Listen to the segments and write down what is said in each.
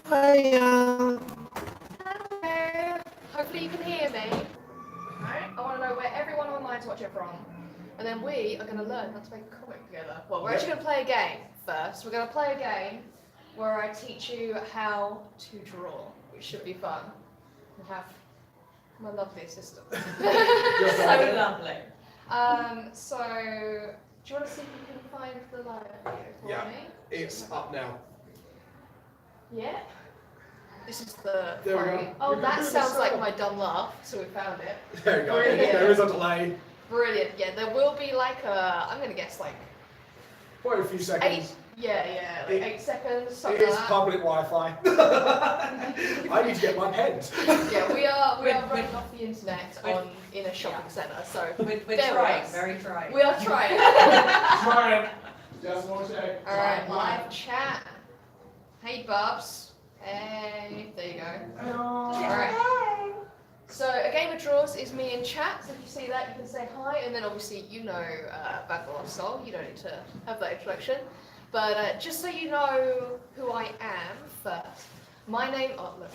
Hello. Hopefully you can hear me. Alright, I want to know where everyone online's watching from. And then we are going to learn how to make a comic together. Well, we're actually going to play a game first. We're going to play a game where I teach you how to draw, which should be fun. We have my lovely assistant. So lovely. So, do you want to see if you can find the live video for me? It's up now. Yeah. This is the. There we go. Oh, that sounds like my dumb laugh. So we found it. There you go. Brilliant. There is a delay. Brilliant. Yeah, there will be like a. I'm gonna guess like. Quite a few seconds. 8 seconds. It Something is like that. public Wi-Fi. I need to get my pens. Yeah, we are running off the internet in a shopping centre. So We're bear trying, with us. very trying. We are trying. Trying. Just want to say. All right, live chat. Hey, Bubs. Hey, there you go. All right. So a game of draws is me in chat. So if you see that, you can say hi, and then obviously you know Babylon Soul. You don't need to have that introduction. But just so you know who I am first, my name. Oh look.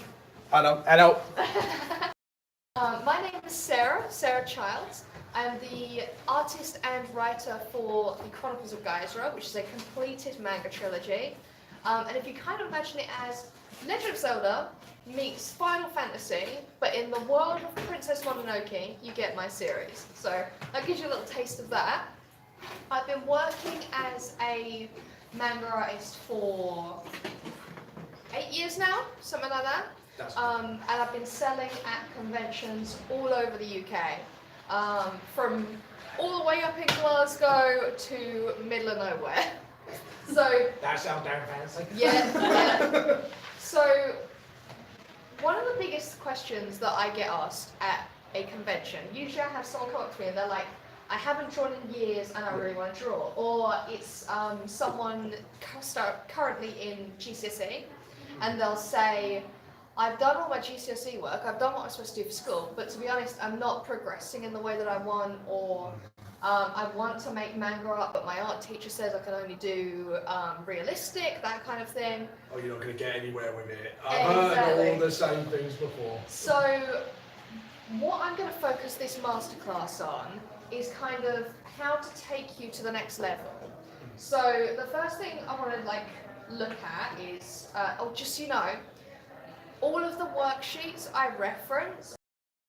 Hello. My name is Sarah Childs. I'm the artist and writer for the Chronicles of Geyser, which is a completed manga trilogy. And if you kind of imagine it as Legend of Zelda meets Final Fantasy, but in the world of Princess Mononoke, you get my series. So that gives you a little taste of that. I've been working as a manga artist for 8 years now, something like that. And I've been selling at conventions all over the UK, from all the way up in Glasgow to middle of nowhere. So That sounds damn fancy. yeah. So one of the biggest questions that I get asked at a convention, usually I have someone come up to me and they're like, I haven't drawn in years and I really want to draw. Or it's someone currently in GCSE and they'll say, I've done all my GCSE work, I've done what I'm supposed to do for school, but to be honest, I'm not progressing in the way that I want, or I want to make manga art, but my art teacher says I can only do realistic, that kind of thing. Oh, you're not going to get anywhere with it. I've heard all the same things before. So what I'm going to focus this masterclass on is kind of how to take you to the next level. So the first thing I want to look at is, just so you know, all of the worksheets I reference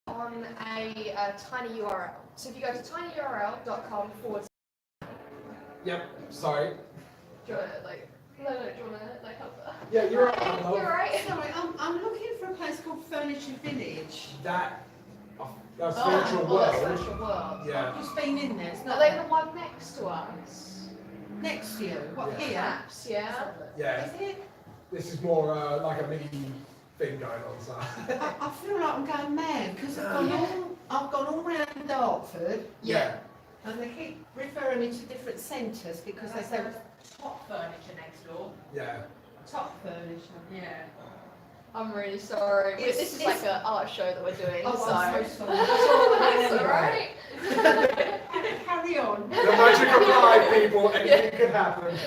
on a tiny URL. So if you go to tinyurl.com / Yep. Sorry. do you want to do you want to help her? Yeah, you're right. You're right. Sorry, I'm looking for a place called Furniture Village. That's virtual That's world. Virtual World. Yeah. I've just been in there. It's Are not they the one next to us? next to you. What, Yeah. here? Perhaps, yeah. Yeah. Is it? This is more like a mini thing going on. So. I feel like I'm going mad because I've gone all around Dartford Yeah. and they keep referring me to different centres because they say Top furniture next door. Yeah. top furniture. Yeah. I'm really sorry. It's- This is like an art show that we're doing, Oh, so. I'm so sorry. That's all right. That's alright. Carry on. The magic of live, people. Anything can happen.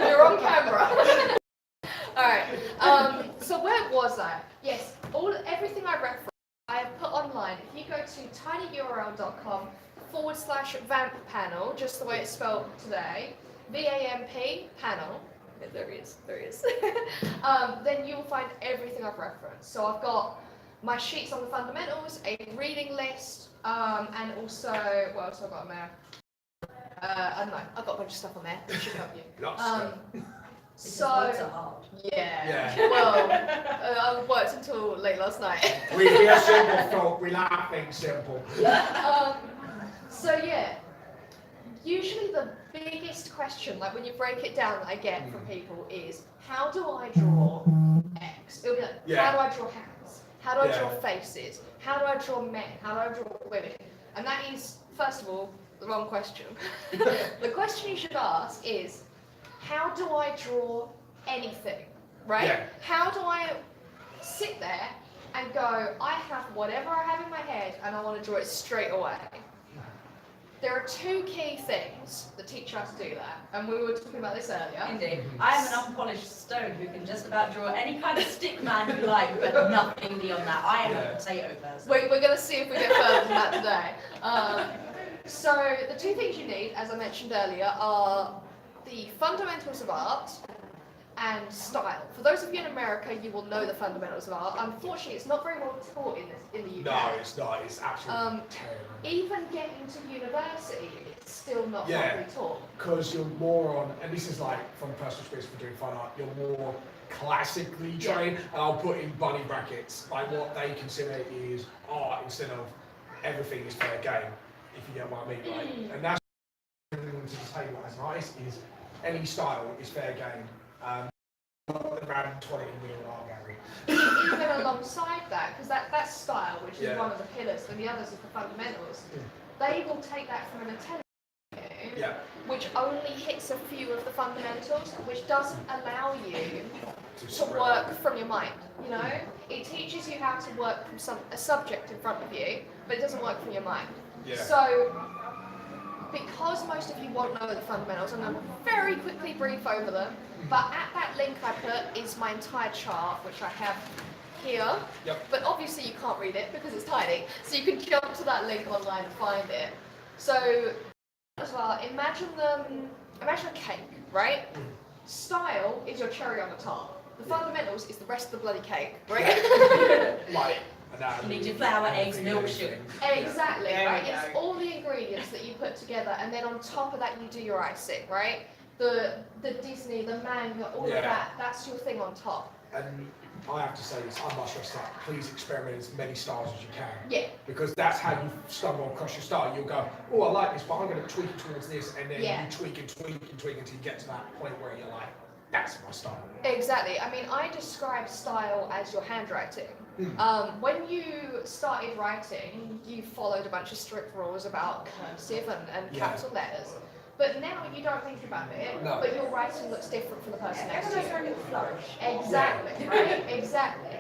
You're on camera. Alright, so where was I? Yes, everything I referenced, I have put online. If you go to tinyurl.com / vamp panel, just the way it's spelled today, VAMP panel, yeah, there he is, then you will find everything I've referenced. So I've got my sheets on the fundamentals, a reading list, and also, what else have I got on there? I don't know, I've got a bunch of stuff on there that should help you. Lots. So, Words are hard. yeah. Yeah. Well, I worked until late last night. We are simple folk. We like things simple. So yeah, usually the biggest question, like when you break it down that I get from people is, how do I draw X? It'll be like, Yeah. how do I draw hands? How do I Yeah. draw faces? How do I draw men? How do I draw women? And that is, first of all, the wrong question. The question you should ask is, how do I draw anything, right? Yeah. How do I sit there and go, I have whatever I have in my head and I want to draw it straight away? There are two key things that teach us to do that, and we were talking about this earlier. Indeed. I am an unpolished stone who can just about draw any kind of stick man you like, but nothing beyond that. I am a potato person. We're going to see if we get further than that today. So the two things you need, as I mentioned earlier, are the fundamentals of art and style. For those of you in America, you will know the fundamentals of art. Unfortunately, it's not very well taught in the UK. No, it's not. It's absolutely terrible. Even getting to university, it's still not Yeah. properly taught. Because you're more on, and this is like from personal experience for doing fine art, you're more classically trained, and I'll put in bunny brackets, like what they consider is art instead of everything is fair game, if you get what I mean. Like, and that's what I'm bringing to the table as an artist is any style is fair game. Around 20 million art gallery. Even alongside that, because that's style, which is one of the pillars, and the others are the fundamentals. They will take that from an attention, which only hits a few of the fundamentals, which doesn't allow you to work from your mind. You know, it teaches you how to work from a subject in front of you, but it doesn't work from your mind. So, because most of you won't know the fundamentals, I'm going to very quickly brief over them. But at that link I put is my entire chart, which I have here. But obviously you can't read it because it's tiny. So you can jump to that link online and find it. So, as well, imagine a cake, right? Style is your cherry on the top. The fundamentals is the rest of the bloody cake, right? Like, You need your flour, eggs, milk, sugar. Exactly, There right? we go. It's all the ingredients that you put together, and then on top of that you do your icing, right? The Disney, the manga, all of that's your thing on top. and I have to say this, I must stress that, please experiment as many styles as you can. Yeah. Because that's how you stumble across your style. You'll go, oh, I like this, but I'm going to tweak it towards this, and then you tweak and tweak and tweak until you get to that point where you're like, that's my style. Exactly. I mean, I describe style as your handwriting. When you started writing, you followed a bunch of strict rules about cursive and capital letters. But now you don't think about it, but your writing looks different for the person next to you. Everyone's going to flourish. Exactly, right? Exactly.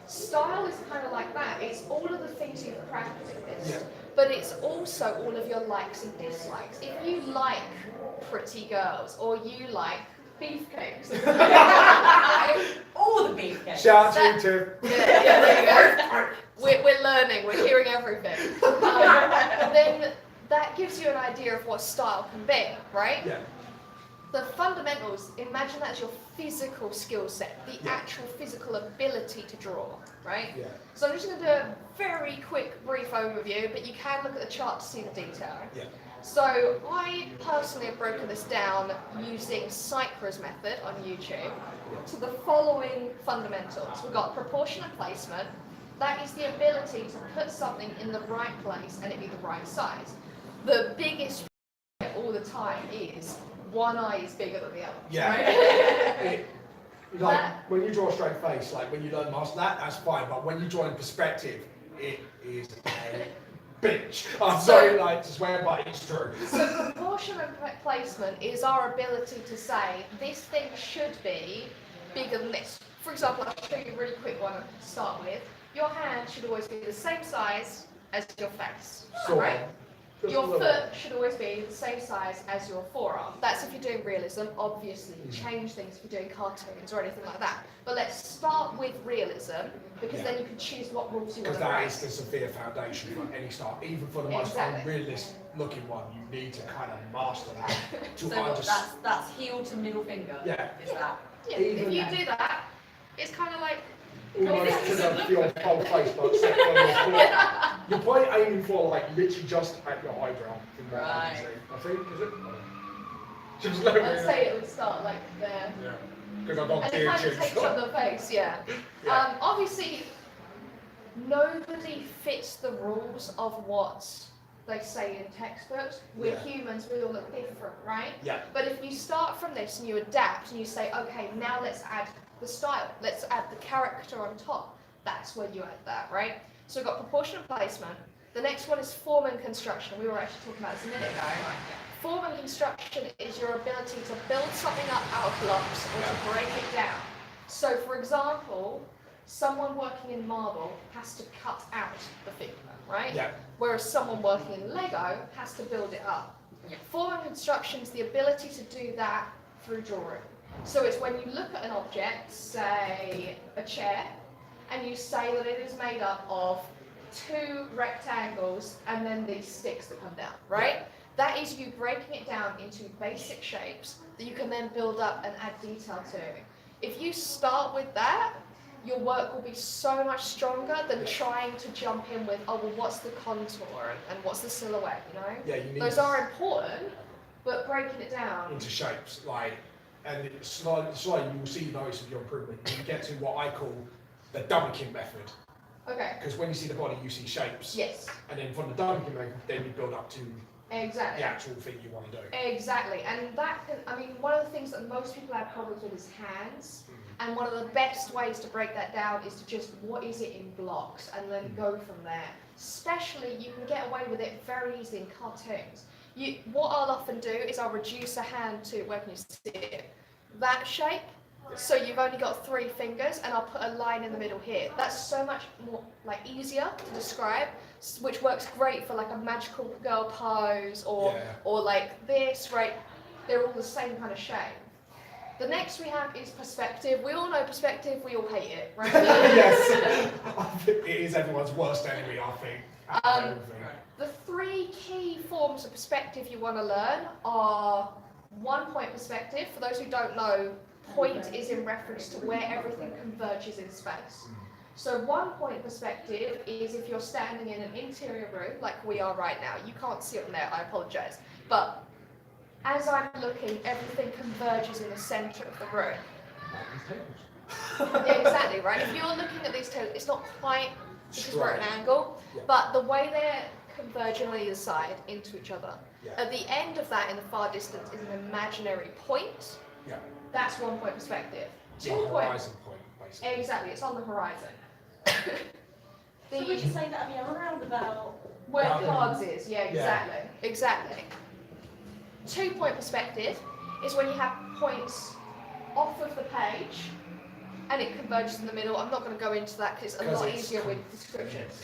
Style is kind of like that. It's all of the things you've practiced, but it's also all of your likes and dislikes. If you like pretty girls, or you like beefcakes, All the beefcakes. Shout out to you, Tim. there you go. We're learning, we're hearing everything. Then that gives you an idea of what style can be, right? Yeah. The fundamentals, imagine that's your physical skill set, the actual physical ability to draw, right? Yeah. So I'm just going to do a very quick, brief overview, but you can look at the chart to see the detail. Yeah. So I personally have broken this down using Cycra's method on YouTube to the following fundamentals. We've got proportion and placement. That is the ability to put something in the right place and it be the right size. The biggest all the time is one eye is bigger than the other. Yeah. Right? When you draw a straight face, like when you learn master that, that's fine. But when you draw in perspective, it is a bitch. I'm sorry, to swear, but it's true. So proportion and placement is our ability to say this thing should be bigger than this. For example, I'll show you a really quick one to start with. Your hand should always be the same size as your face, right? Your foot should always be the same size as your forearm. That's if you're doing realism. Obviously, you change things if you're doing cartoons or anything like that. But let's start with realism, because then you can choose what rules you want Because to that break. is the severe foundation for any style. Even for the most unrealistic looking one, you need to kind of master that to So understand. that's heel to middle finger. Yeah. Is that? Yeah, if you do that, it's kind of like Almost to your whole face, but except for your forehead. You're probably aiming for literally just at your eyebrow. From what I can see. I think, is it? Just let me I'd say it would start like there. Yeah. Because I've got And it tear kind of tubes. takes up the face, yeah. Obviously, nobody fits the rules of what they say in textbooks. We're humans, we all look different, right? Yeah. But if you start from this and you adapt and you say, okay, now let's add the style, let's add the character on top, that's where you add that, right? So we've got proportion and placement. The next one is form and construction. We were actually talking about this a minute ago. Form and construction is your ability to build something up out of blocks or to break it down. So for example, someone working in marble has to cut out the figure, right? Yeah. Whereas someone working in Lego has to build it up. Yeah. Forming construction's the ability to do that through drawing. So it's when you look at an object, say a chair, and you say that it is made up of 2 rectangles and then these sticks that come down, right? That is you breaking it down into basic shapes that you can then build up and add detail to. If you start with that, your work will be so much stronger than trying to jump in with, oh, well, what's the contour and what's the silhouette, you know? Yeah, you need Those are important, but breaking it down. into shapes, like, and slowly you will see notice of your improvement. You get to what I call the dummying method, Okay. because when you see the body, you see shapes, Yes. and then from the dummying method, then you build up to Exactly. the actual thing you want to do. Exactly, and that can, I mean, one of the things that most people have problems with is hands, and one of the best ways to break that down is to just, what is it in blocks, and then go from there. Especially, you can get away with it very easily in cartoons. What I'll often do is I'll reduce a hand to, where can you see it? That shape, so you've only got 3 fingers, and I'll put a line in the middle here. That's so much more, like, easier to describe, which works great for like a magical girl pose, or like this, right? They're all the same kind of shape. The next we have is perspective. We all know perspective, we all hate it, right? Yes, I think it is everyone's worst enemy, I think. Everything. The 3 key forms of perspective you want to learn are 1-point perspective. For those who don't know, point is in reference to where everything converges in space. So 1-point perspective is if you're standing in an interior room, like we are right now. You can't see it on there, I apologise. But as I'm looking, everything converges in the centre of the room. Yeah, exactly, right? If you're looking at these two, it's not quite because we're at an angle, but the way they're converging on either side into each other. At the end of that, in the far distance, is an imaginary point. Yeah. That's 1-point perspective. The 2-point. horizon point, basically. Exactly, it's on the horizon. So would you say that would be a roundabout? Where Round- cards is, yeah, exactly. 2-point perspective is when you have points off of the page and it converges in the middle. I'm not going to go into that because it's a lot easier with descriptions.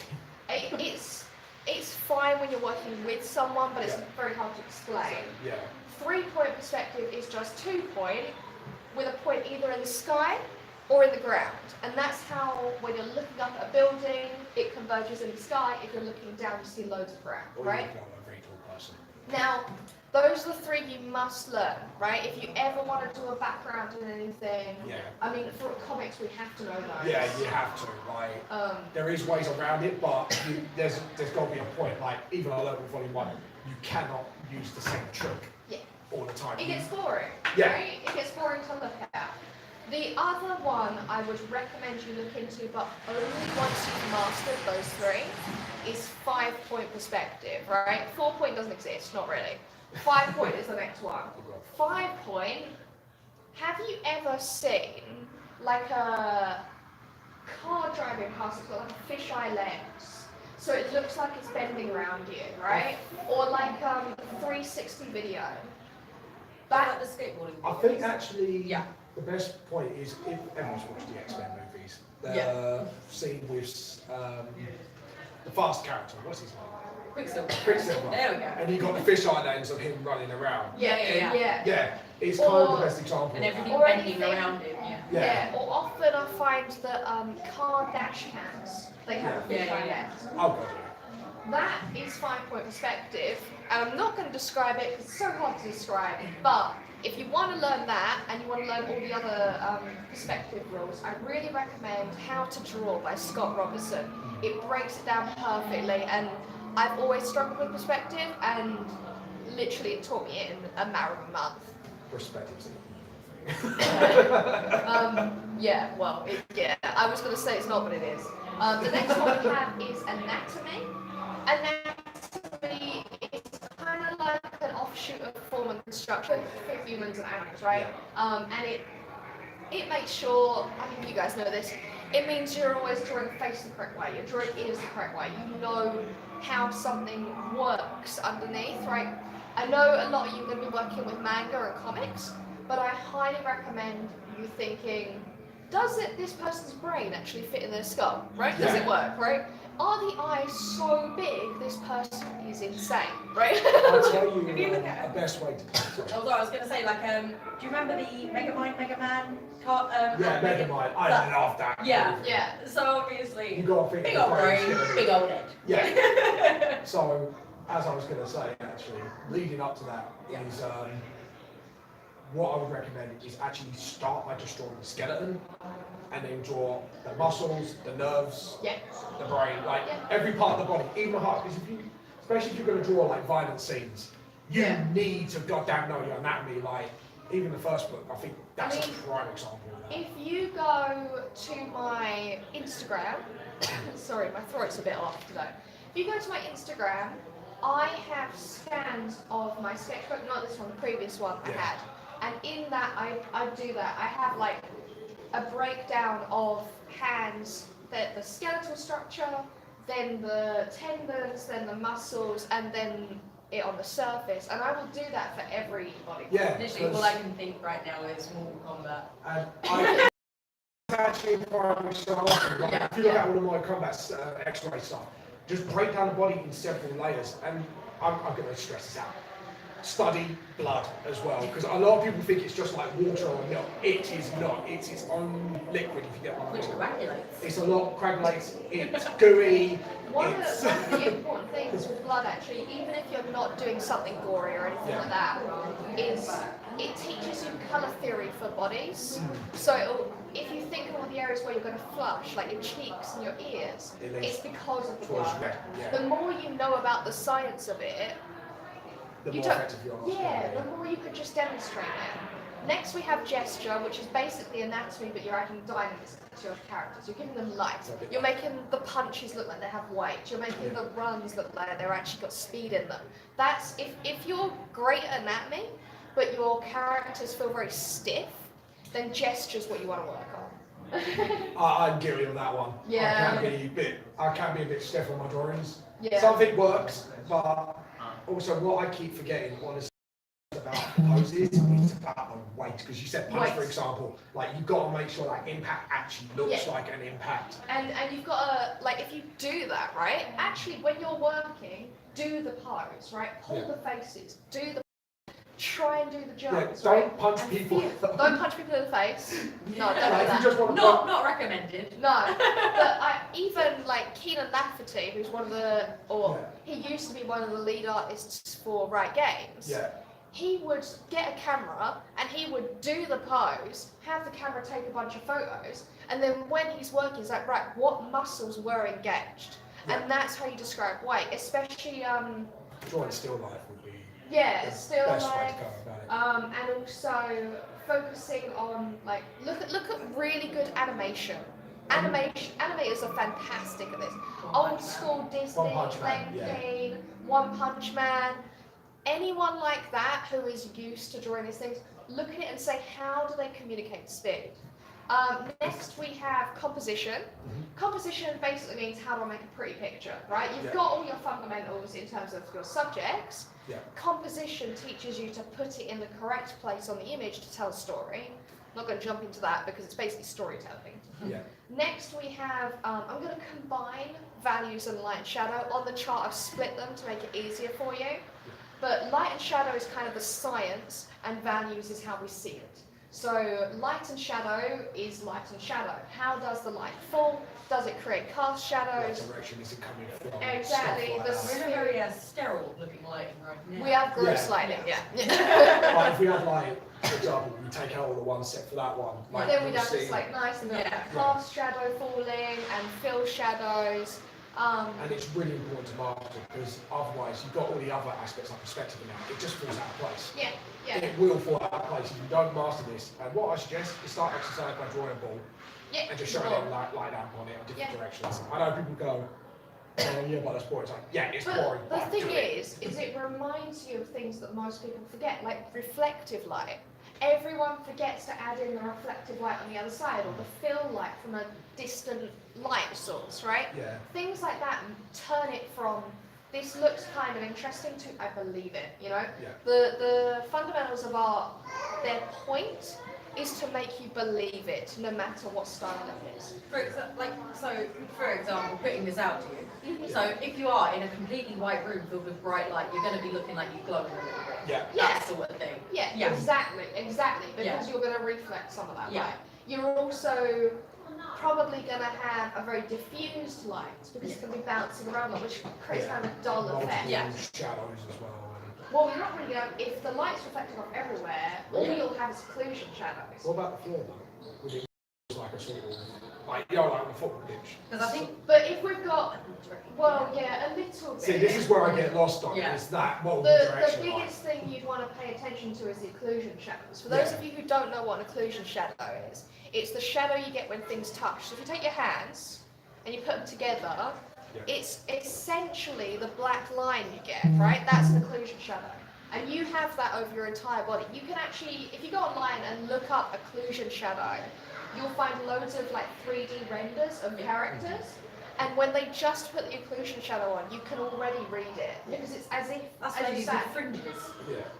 It's fine when you're working with someone, but it's very hard to explain. Yeah. 3-point perspective is just 2-point with a point either in the sky or in the ground. And that's how, when you're looking up at a building, it converges in the sky. If you're looking down, you see loads of ground, Or right? you look like a very tall person. Now, those are the 3 you must learn, right? If you ever want to do a background in anything, I mean, for comics, we have to know those. Yeah, you have to. Like, there is ways around it, but there's got to be a point. Like, even at level 41, you cannot use the same trick all the time. It gets boring, right? It gets boring to look at. The other one I would recommend you look into, but only once you've mastered those 3, is 5-point perspective, right? 4-point doesn't exist, not really. 5-point is the next one. 5-point, have you ever seen like a car driving past, it's got like a fisheye lens? So it looks like it's bending around you, right? Or like a 360 video. Like the skateboarding I videos. think actually the best point is if everyone's watched the X-Men movies, the scene with the fast character, what's his name? Quicksilver. There we go. And you got the fisheye lens of him running around. Yeah. It's kind of the best example. And of everything that. bending around him, Yeah, or often I find that car dash cams, they have a fisheye lens. Oh god, That is 5-point perspective, and I'm not going to describe it because it's so hard to describe, but if you want to learn that and you want to learn all the other perspective rules, I really recommend How to Draw by Scott Robertson. It breaks it down perfectly, and I've always struggled with perspective, and literally it taught me in a matter of a month. Perspective's I was going to say it's not, but it is. The next one we have is anatomy. Anatomy is kind of like an offshoot of form and construction for humans and animals, right? And it makes sure, I mean, you guys know this, it means you're always drawing face the correct way, you're drawing ears the correct way, you know how something works underneath, right? I know a lot of you are going to be working with manga and comics, but I highly recommend you thinking does this person's brain actually fit in their skull, right? Does it work, right? Are the eyes so big, this person is insane, right? I'll tell you If you look at a best way to Although I was going to say, like, do you remember the Mega Man? yeah, Megamind. I love that. Yeah. movie. Yeah. So obviously, You got to think big the old brain's brain, gonna be- big old head. Yeah. So, as I was going to say, actually, leading up to that is what I would recommend is actually start by just drawing the skeleton, and then draw the muscles, the nerves, Yeah. the brain, like every part of the body, even the heart. Because especially if you're going to draw like violent scenes, you need to goddamn know your anatomy. Like even the first book, I think that's a prime example of that. If you go to my Instagram, sorry, my throat's a bit off today. If you go to my Instagram, I have scans of my sketchbook, not this one, the previous one I had. And in that, I do that. I have like a breakdown of hands, the skeletal structure, then the tendons, then the muscles, and then it on the surface. And I will do that for everybody. Yeah. Literally, all I can think right now is Mortal Kombat. And I actually primary stuff. Like, if you look at all of my combat X-ray stuff, just break down the body in several layers. And I'm going to stress this out. Study blood as well, because a lot of people think it's just like water or milk. It is not. It's its own liquid, if you get what I Which mean. coagulates. It's a lot coagulates. It's gooey. One of the important things with blood, actually, even if you're not doing something gory or anything like that, is it teaches you colour theory for bodies. So if you think of all the areas where you're going to flush, like your cheeks and your ears, it's because of the blood. The more you know about the science of it, The you more don't, effective you are. yeah, the more you could just demonstrate it. Next we have gesture, which is basically anatomy, but you're adding dynamism to your characters. You're giving them light. You're making the punches look like they have weight. You're making the runs look like they're actually got speed in them. That's if you're great at anatomy, but your characters feel very stiff, then gesture's what you want to work on. I'm guilty of that one. Yeah. I can be a bit stiff on my drawings. Yeah. Something works, but also what I keep forgetting, honestly, about poses, it's about the weight. Because you said punch, for example, like you've got to make sure that impact actually looks like an impact. And you've got to, like, if you do that, right, actually when you're working, do the pose, right? Pull the faces, do the, try and do the jumps, don't punch and people. Don't punch people in the face. No, don't do Like, if that. you just want to Not recommended. No, but even like Keenan Lafferty, who's one of the, he used to be one of the lead artists for Riot Games. He would get a camera and he would do the pose, have the camera take a bunch of photos, and then when he's working, he's like, right, what muscles were engaged? And that's how you describe weight, especially drawing still life would be still best way life. to go about it. And also focusing on like look at really good animation. Animators are fantastic at this. Old school Disney, One Punch Man, Len One Punch Man. Anyone like that who is used to drawing these things, look at it and say, how do they communicate speed? Next we have composition. Composition basically means how do I make a pretty picture, right? You've got all your fundamentals in terms of your subjects. Composition teaches you to put it in the correct place on the image to tell a story. I'm not going to jump into that because it's basically storytelling. Next we have, I'm going to combine values and light and shadow. On the chart I've split them to make it easier for you. But light and shadow is kind of the science and values is how we see it. So light and shadow is light and shadow. How does the light fall? Does it create cast shadows? What direction is it coming from? Exactly. Stuff like The We're in a very sterile looking lighting right now. We have gross lighting, that. Like if we had like, for example, we take out all the one set for that one. Like, Then we'd you'll have see- this like nice and cast shadow falling and fill shadows. And it's really important to master because otherwise you've got all the other aspects like perspective and that, it just falls out of place. It will fall out of place if you don't master this. And what I suggest is start exercising by drawing a ball and just showing them light out on it in different directions. I know people go, oh yeah, but that's boring. It's like, it's boring. The thing is it reminds you of things that most people forget, like reflective light. Everyone forgets to add in the reflective light on the other side or the fill light from a distant light source, right? Things like that turn it from this looks kind of interesting to I believe it, you know? The fundamentals of art, their point is to make you believe it, no matter what style it is. For example, putting this out to you. Mhm. So if you are in a completely white room filled with bright light, you're going to be looking like you're glowing a little bit. Yeah. That sort of thing. Yeah, Yeah. exactly, because Yeah. you're going to reflect some of that Yeah. light. You're also probably going to have a very diffused light because it's going to be bouncing around, which creates kind of a dull Multiple effect. Yeah. shadows as well. Well, you're not really going to, if the light's reflecting off everywhere, all Yeah. you'll have is occlusion shadows. What about the floor though? Would it be like a sort of, like, you know, like a football pitch? Because I think But if we've got, well, yeah, a little bit. See, this is where I get lost on, Yeah. is that, well, The direction biggest thing you'd want to pay attention to is the occlusion shadows. For those Yeah. of you who don't know what an occlusion shadow is, it's the shadow you get when things touch. So if you take your hands and you put them together, Yeah. it's essentially the black line you get, right? That's an occlusion shadow. And you have that over your entire body. You can actually, if you go online and look up occlusion shadow, you'll find loads of like 3D renders of characters. And when they just put the occlusion shadow on, you can already read it because it's as if, that's as where you you said, do fringes.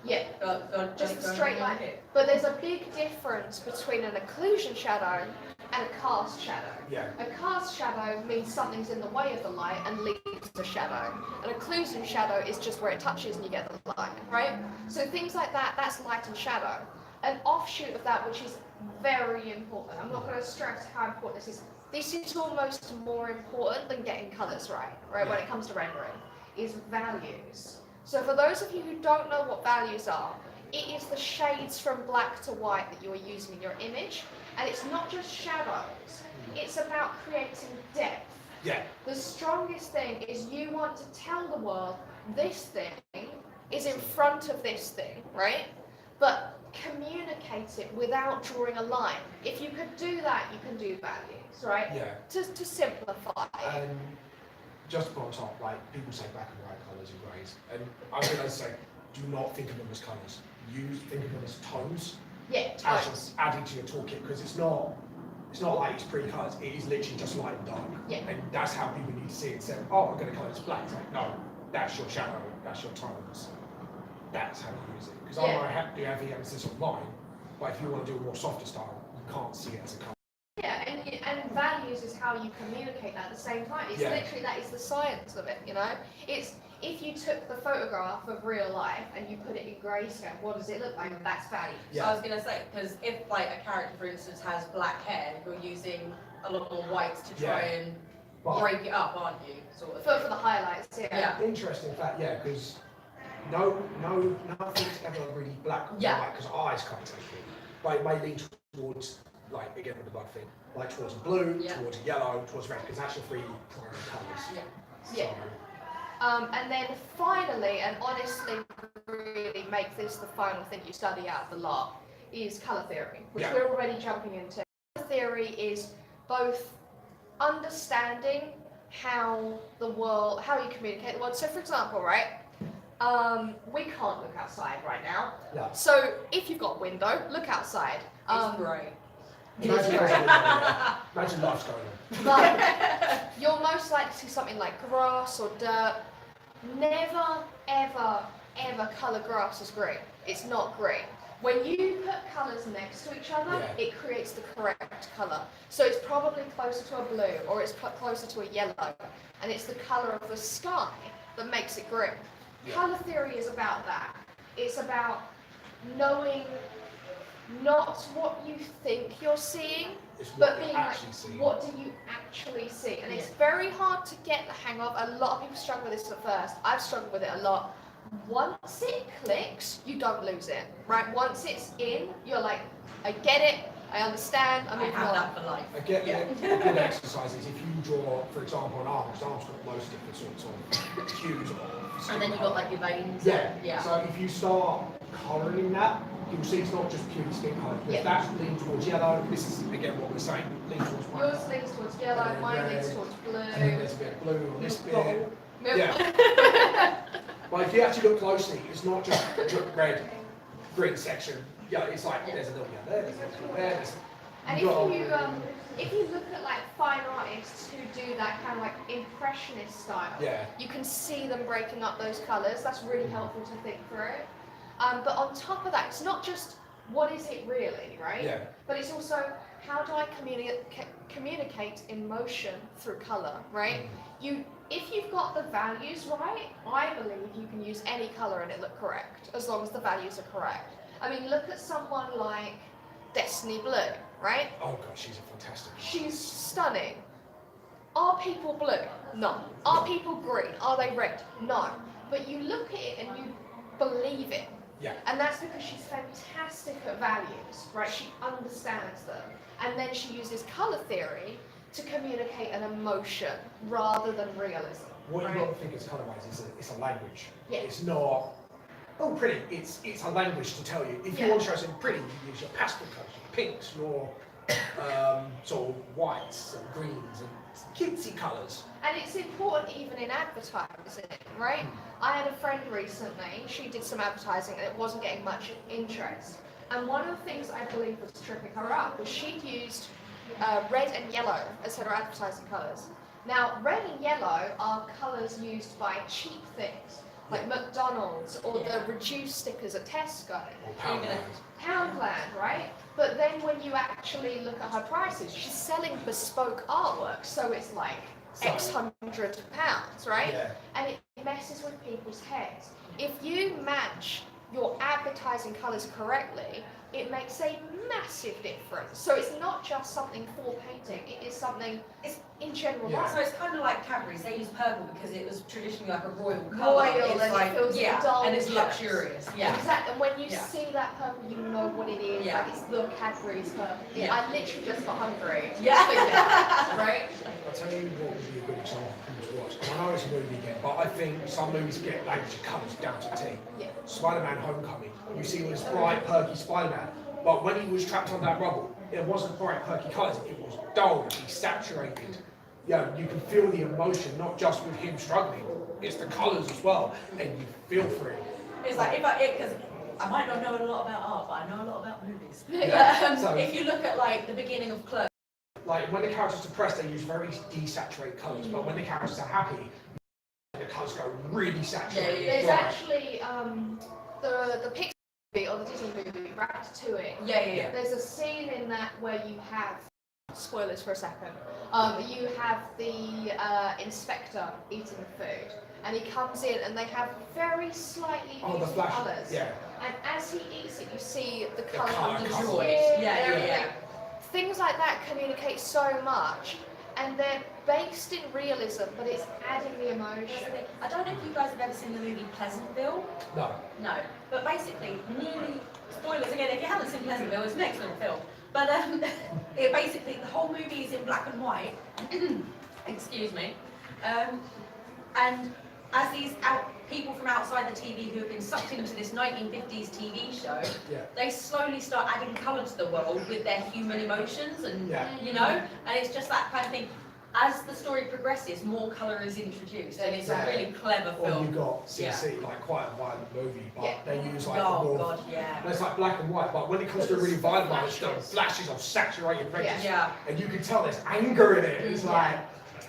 Yeah. yeah, just a straight line. But there's a big difference between an occlusion shadow and a cast shadow. Yeah. A cast shadow means something's in the way of the light and leaves the shadow. An occlusion shadow is just where it touches and you get the light, right? So things like that, that's light and shadow. An offshoot of that, which is very important, I'm not going to stress how important this is almost more important than getting colours right, when it comes to rendering, is values. So for those of you who don't know what values are, it is the shades from black to white that you are using in your image, and it's not just shadows, it's about creating depth. Yeah. The strongest thing is you want to tell the world this thing is in front of this thing, right? But communicate it without drawing a line. If you could do that, you can do values, right? Yeah. To simplify. And just to put on top, like, people say black and white colours and greys, and I'm going to say, do not think of them as colours. Think of them as tones. Yeah, As tones. just adding to your toolkit, because it's not like it's pre-colours, it is literally just light and dark. Yeah. And that's how people need to see it. Say, oh, I'm going to colour this black. It's like, no, that's your shadow, that's your tones. That's how you use it. Because I might do have the emphasis on mine, but if you want to do a more softer style, you can't see it as a colour. Yeah, and values is how you communicate that at the same time. It's literally, that is the science of it, you know? It's, if you took the photograph of real life and you put it in grayscale, what does it look like? That's value. So I was going to say, because if like a character, for instance, has black hair, you're using a lot more whites to try and break it up, aren't you? Sort of For the highlights, yeah. Interesting fact, because nothing's ever really black or white, because eyes can't take it. But it may lean towards, like, again with the blood thing, like towards blue, towards yellow, towards red, because that's your three primary colours. Yeah. And then finally, and honestly really make this the final thing you study out of the lot, is colour theory, which we're already jumping into. Colour theory is both understanding how you communicate the world. So for example, right, we can't look outside right now. Yeah. So if you've got a window, look outside. it's grey. Imagine life's going on. But you'll most likely see something like grass or dirt. Never, ever, ever colour grass as green. It's not green. When you put colours next to each other, it creates the correct colour. So it's probably closer to a blue, or it's closer to a yellow, and it's the colour of the sky that makes it green. Colour theory is about that. It's about knowing not what you think you're seeing, but being like, what do you actually see? And it's very hard to get the hang of. A lot of people struggle with this at first. I've struggled with it a lot. Once it clicks, you don't lose it, right? Once it's in, you're like, I get it, I understand, I'm moving on. That for life. A good exercise is if you draw, for example, an arm, because arms got most different sorts of hues of. And then you've got like your veins. Yeah. So if you start colouring that, you'll see it's not just purely skin colour. Because that's leaning towards yellow. This is again what we're saying, leaning towards white. Yours leans towards yellow, mine leans towards blue. And then there's a bit of blue on this bit. Milk. Yeah. But if you actually look closely, it's not just red, green section. Yeah, it's like there's a little yellow there, there's a little there. And if you look at like fine artists who do that kind of like impressionist style, you can see them breaking up those colours. That's really helpful to think through. But on top of that, it's not just what is it really, right? Yeah. But it's also, how do I communicate emotion through color, right? If you've got the values right, I believe you can use any color and it look correct, as long as the values are correct. I mean, look at someone like Destiny Blue, right? Oh god, she's a fantastic. She's stunning. Are people blue? No. Are people green? Are they red? No. But you look at it and you believe it. Yeah. And that's because she's fantastic at values, right? She understands them. And then she uses color theory to communicate an emotion rather than realism. What right? you've got to think is colour-wise, it's a language. Yeah. It's not, oh, pretty. It's a language to tell you. If you Yeah. want to show something pretty, you use your pastel colours, your pinks, your sort of whites and greens and cutesy colours. And it's important even in advertising, right? I had a friend recently, she did some advertising and it wasn't getting much interest. And one of the things I believe was tripping her up was she'd used red and yellow as her advertising colours. Now, red and yellow are colours used by cheap things, like McDonald's or the reduced stickers at Tesco. Or Poundland. Poundland, right? But then when you actually look at her prices, she's selling bespoke artwork, so it's like X hundred of pounds, right? Yeah. And it messes with people's heads. If you match your advertising colours correctly, it makes a massive difference. So it's not just something for painting, it is something in general. Yeah. So it's kind of like Cadbury's. They use purple because it was traditionally like a royal colour. Royal, It's and like, it feels yeah, and it's indulgent. luxurious. Yeah. Exactly, and when you Yeah. see that purple, you know what it is. Yeah. Like it's the Cadbury's purple. Yeah. I literally just got hungry. Yeah. Right? I'll tell you what would be a good example to watch. And I know it's a movie again, but I think some movies get language of colours down to T. Yeah. Spider-Man Homecoming, you see all this bright, perky Spider-Man, but when he was trapped on that rubble, it wasn't bright, perky colours, it was dull, desaturated. Yeah, you can feel the emotion, not just with him struggling, it's the colours as well, and you feel for it. It's like, because I might not know a lot about art, but I know a lot about movies. Yeah. So- If you look at like the beginning of Clerks, Like when the characters are depressed, they use very desaturated colours, but when the characters are happy, the colours go really saturated. There's bright. actually the Pixar movie or the Disney movie, Ratatouille. yeah. There's a scene in that where you have, spoilers for a second, you have the inspector eating the food, and he comes in and they have very slightly Oh, the muted flash, colours. yeah. And as he eats it, you see the colour colour of the comes joy. in. Yeah, and yeah, everything. yeah. Things like that communicate so much, and they're based in realism, but it's adding the emotion. I don't know if you guys have ever seen the movie Pleasantville. No. No, but basically, nearly spoilers again. If you haven't seen Pleasantville, it's an excellent film. But it basically the whole movie is in black and white. Excuse me. And as these people from outside the TV who have been sucked into this 1950s TV show, Yeah. they slowly start adding colour to the world with their human emotions, and Yeah. you know, and it's just that kind of thing. As the story progresses, more colour is introduced, and it's a really clever Or film. you've got CC, like quite a violent movie, but Yeah. they use like Oh more. God, yeah. No, it's like black and white, but when it comes to a really violent one, it's the flashes of saturated reds, Yeah. and you can tell there's anger in it. It's like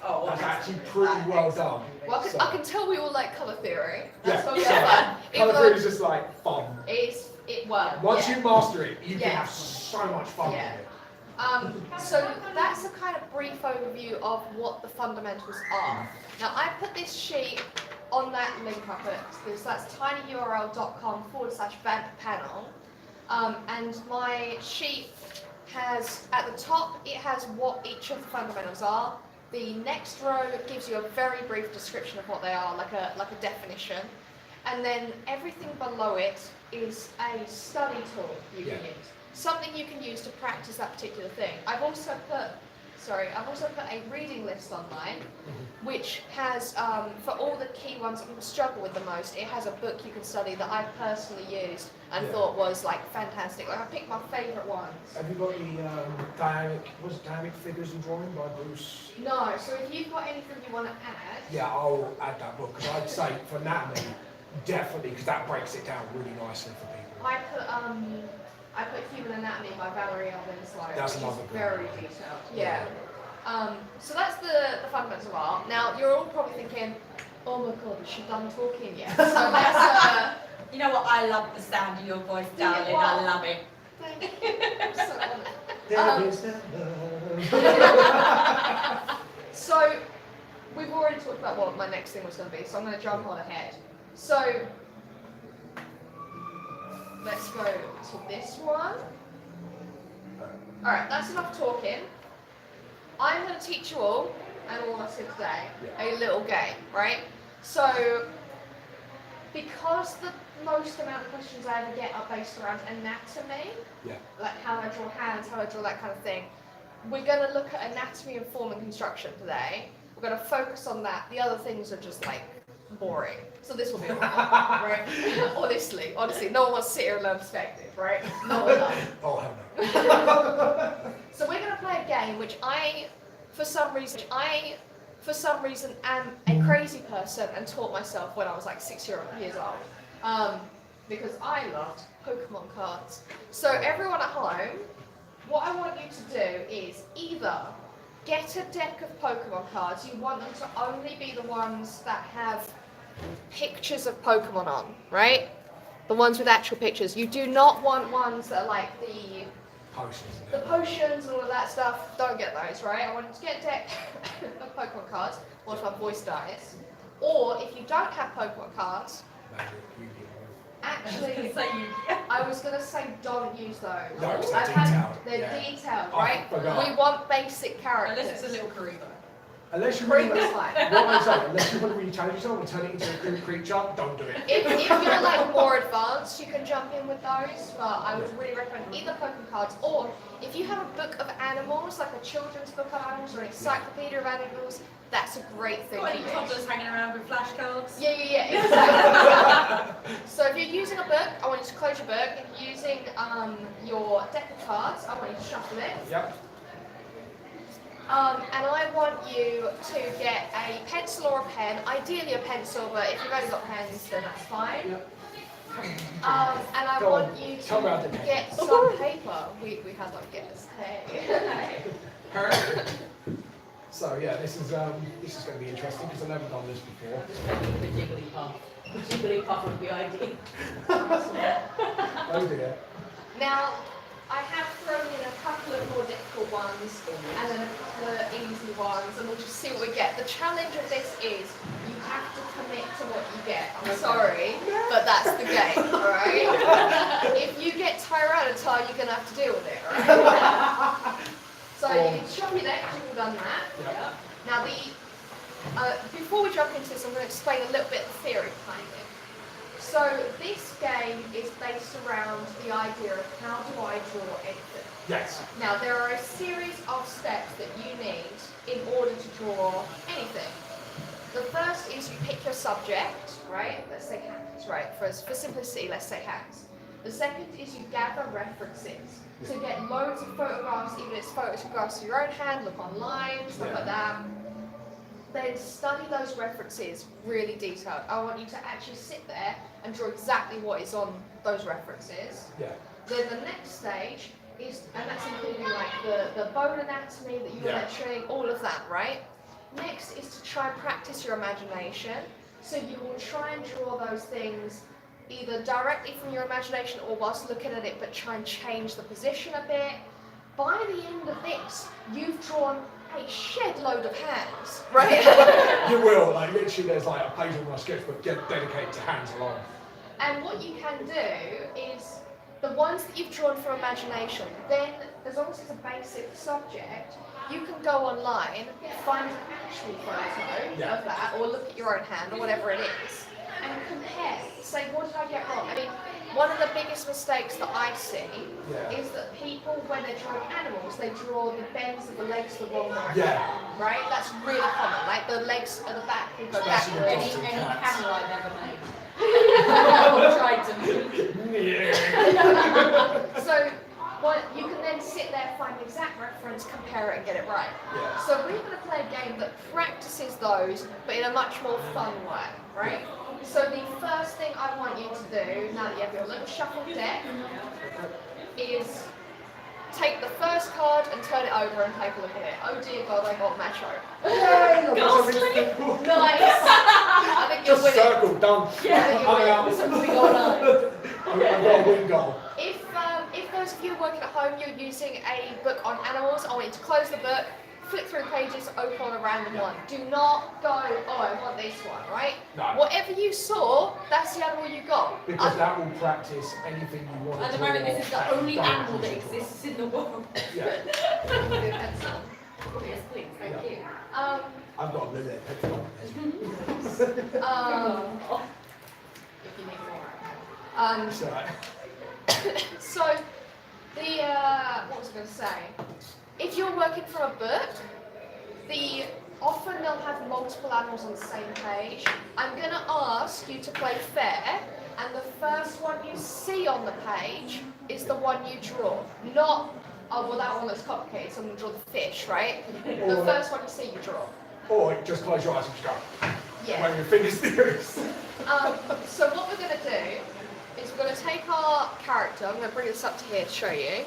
Oh, that's actually pretty well done. Well, So, I can tell we all like colour theory. yeah, That's what we're so fun. colour theory is just like fun. Once yeah. you master it, you can Yeah. have so much fun Yeah. with it. So that's a kind of brief overview of what the fundamentals are. Now I put this sheet on that link I put, so that's tinyurl.com/panel, and my sheet has, at the top, it has what each of the fundamentals are. The next row gives you a very brief description of what they are, like a definition, and then everything below it is a study tool you can use. Something you can use to practice that particular thing. I've also put a reading list online, which has, for all the key ones that people struggle with the most, it has a book you can study that I've personally used and thought was like fantastic. Like I picked my favourite ones. Have you got the dynamic figures and drawing by Bruce? No, so if you've got anything you want to add, Yeah, I'll add that book because I'd say for anatomy, definitely, because that breaks it down really nicely for people. I put Human Anatomy by Valerie Alvinsley, That's which another is good very one. detailed. Yeah. So that's the fundamentals of art. Now you're all probably thinking, oh my god, is she done talking yet? So let's, You know what? I love the sound of your voice, darling. I love it. Thank you. I'm so honoured. There is no love. So, we've already talked about what my next thing was going to be, so I'm going to jump on ahead. So, let's go to this one. Alright, that's enough talking. I'm going to teach you all, and all of us here today, a little game, right? So, because the most amount of questions I ever get are based around anatomy, like how I draw hands, how I draw that kind of thing, we're going to look at anatomy and form and construction today. We're going to focus on that. The other things are just like boring. So this will be alright, right? Honestly, no one wants to sit here and learn perspective, right? No one does. Oh, hell no. So we're going to play a game which for some reason am a crazy person and taught myself when I was like 6 years old. Because I loved Pokemon cards. So everyone at home, what I want you to do is either get a deck of Pokemon cards. You want them to only be the ones that have pictures of Pokemon on, right? The ones with actual pictures. You do not want ones that are like the potions and all of that stuff. Don't get those, right? I want you to get a deck of Pokemon cards once my voice dies. Or if you don't have Pokemon cards, actually, I was going to say don't use those. No, they're detailed. They're detailed, right? forgot. We want basic characters. Unless it's a little Karibo. Unless you Bring really, this line. what I'm saying, unless you want to really challenge yourself and turn it into a cool creature, don't do it. If you're like more advanced, you can jump in with those, but I would really recommend either Pokemon cards or if you have a book of animals, like a children's book of animals or an encyclopedia of animals, that's a great thing Got to any use. toddlers hanging around with flashcards? Yeah, exactly. So if you're using a book, I want you to close your book. If you're using your deck of cards, I want you to shuffle it. Yep. And I want you to get a pencil or a pen, ideally a pencil, but if you've only got pens, then that's fine. Yep. And I Go want on. you Tell me how to to get some paper. We had like guess. Hey. So yeah, this is going to be interesting because I've never done this before. The Jigglypuff. Jigglypuff would be ideal. Oh dear. Now, I have thrown in a couple of more difficult ones and then a couple of easy ones, and we'll just see what we get. The challenge of this is you have to commit to what you get. I'm sorry, but that's the game, alright? If you get Tyranitar, you're going to have to deal with it, alright? So you can shop your deck, you've done that. Yep. Now, before we jump into this, I'm going to explain a little bit of the theory behind it. So this game is based around the idea of how do I draw anything. Yes. Now there are a series of steps that you need in order to draw anything. The first is you pick your subject, right? Let's say hands, right? For simplicity, let's say hands. The second is you gather references. So get loads of photographs, even if it's photographs of your own hand, look online, stuff like that. Then study those references really detailed. I want you to actually sit there and draw exactly what is on those references. Yeah. Then the next stage is, and that's including like the bone anatomy that you were mentioning, all of that, right? Next is to try and practice your imagination. So you will try and draw those things either directly from your imagination or whilst looking at it, but try and change the position a bit. By the end of this, you've drawn a shed load of hands, right? You will, like literally there's like a page on my sketchbook dedicated to hands alone. And what you can do is, the ones that you've drawn from imagination, then as long as it's a basic subject, you can go online, find an actual photo of that, or look at your own hand, or whatever it is, and compare. Say, what did I get wrong? I mean, one of the biggest mistakes that I see is that people, when they're drawing animals, they draw the bends of the legs the wrong direction. Right? That's really common. Like the legs at the back will go Especially backwards. with Any camera I've ever made. Tried to move. So you can then sit there, find the exact reference, compare it, and get it right. So we're going to play a game that practices those, but in a much more fun way, right? So the first thing I want you to do, now that you have your little shuffle deck, is take the first card and turn it over and take a look at it. Oh dear God, I got Macho. Nice! I think you're Just winning. circle, done. I think you're winning. Something going on. I've got a win goal. If those of you working at home, you're using a book on animals, I want you to close the book, flip through the pages, open on a random one. Do not go, oh, I want this one, right? No. Whatever you saw, that's the animal you got. Because that will practice anything you want to At the draw. moment, this is the that you only don't animal that usually draw. exists in the world. Yeah. Yes, please, thank Yeah. you. I've got a little pencil. If you need more. So, what was I going to say? If you're working from a book, often they'll have multiple animals on the same page. I'm going to ask you to play fair, and the first one you see on the page is the one you draw. Not, oh, well, that one looks complicated, so I'm going to draw the fish, right? The first one you see, you draw. Or just close your eyes and just go. Yeah. When your fingers theories. So what we're going to do is we're going to take our character. I'm going to bring this up to here to show you.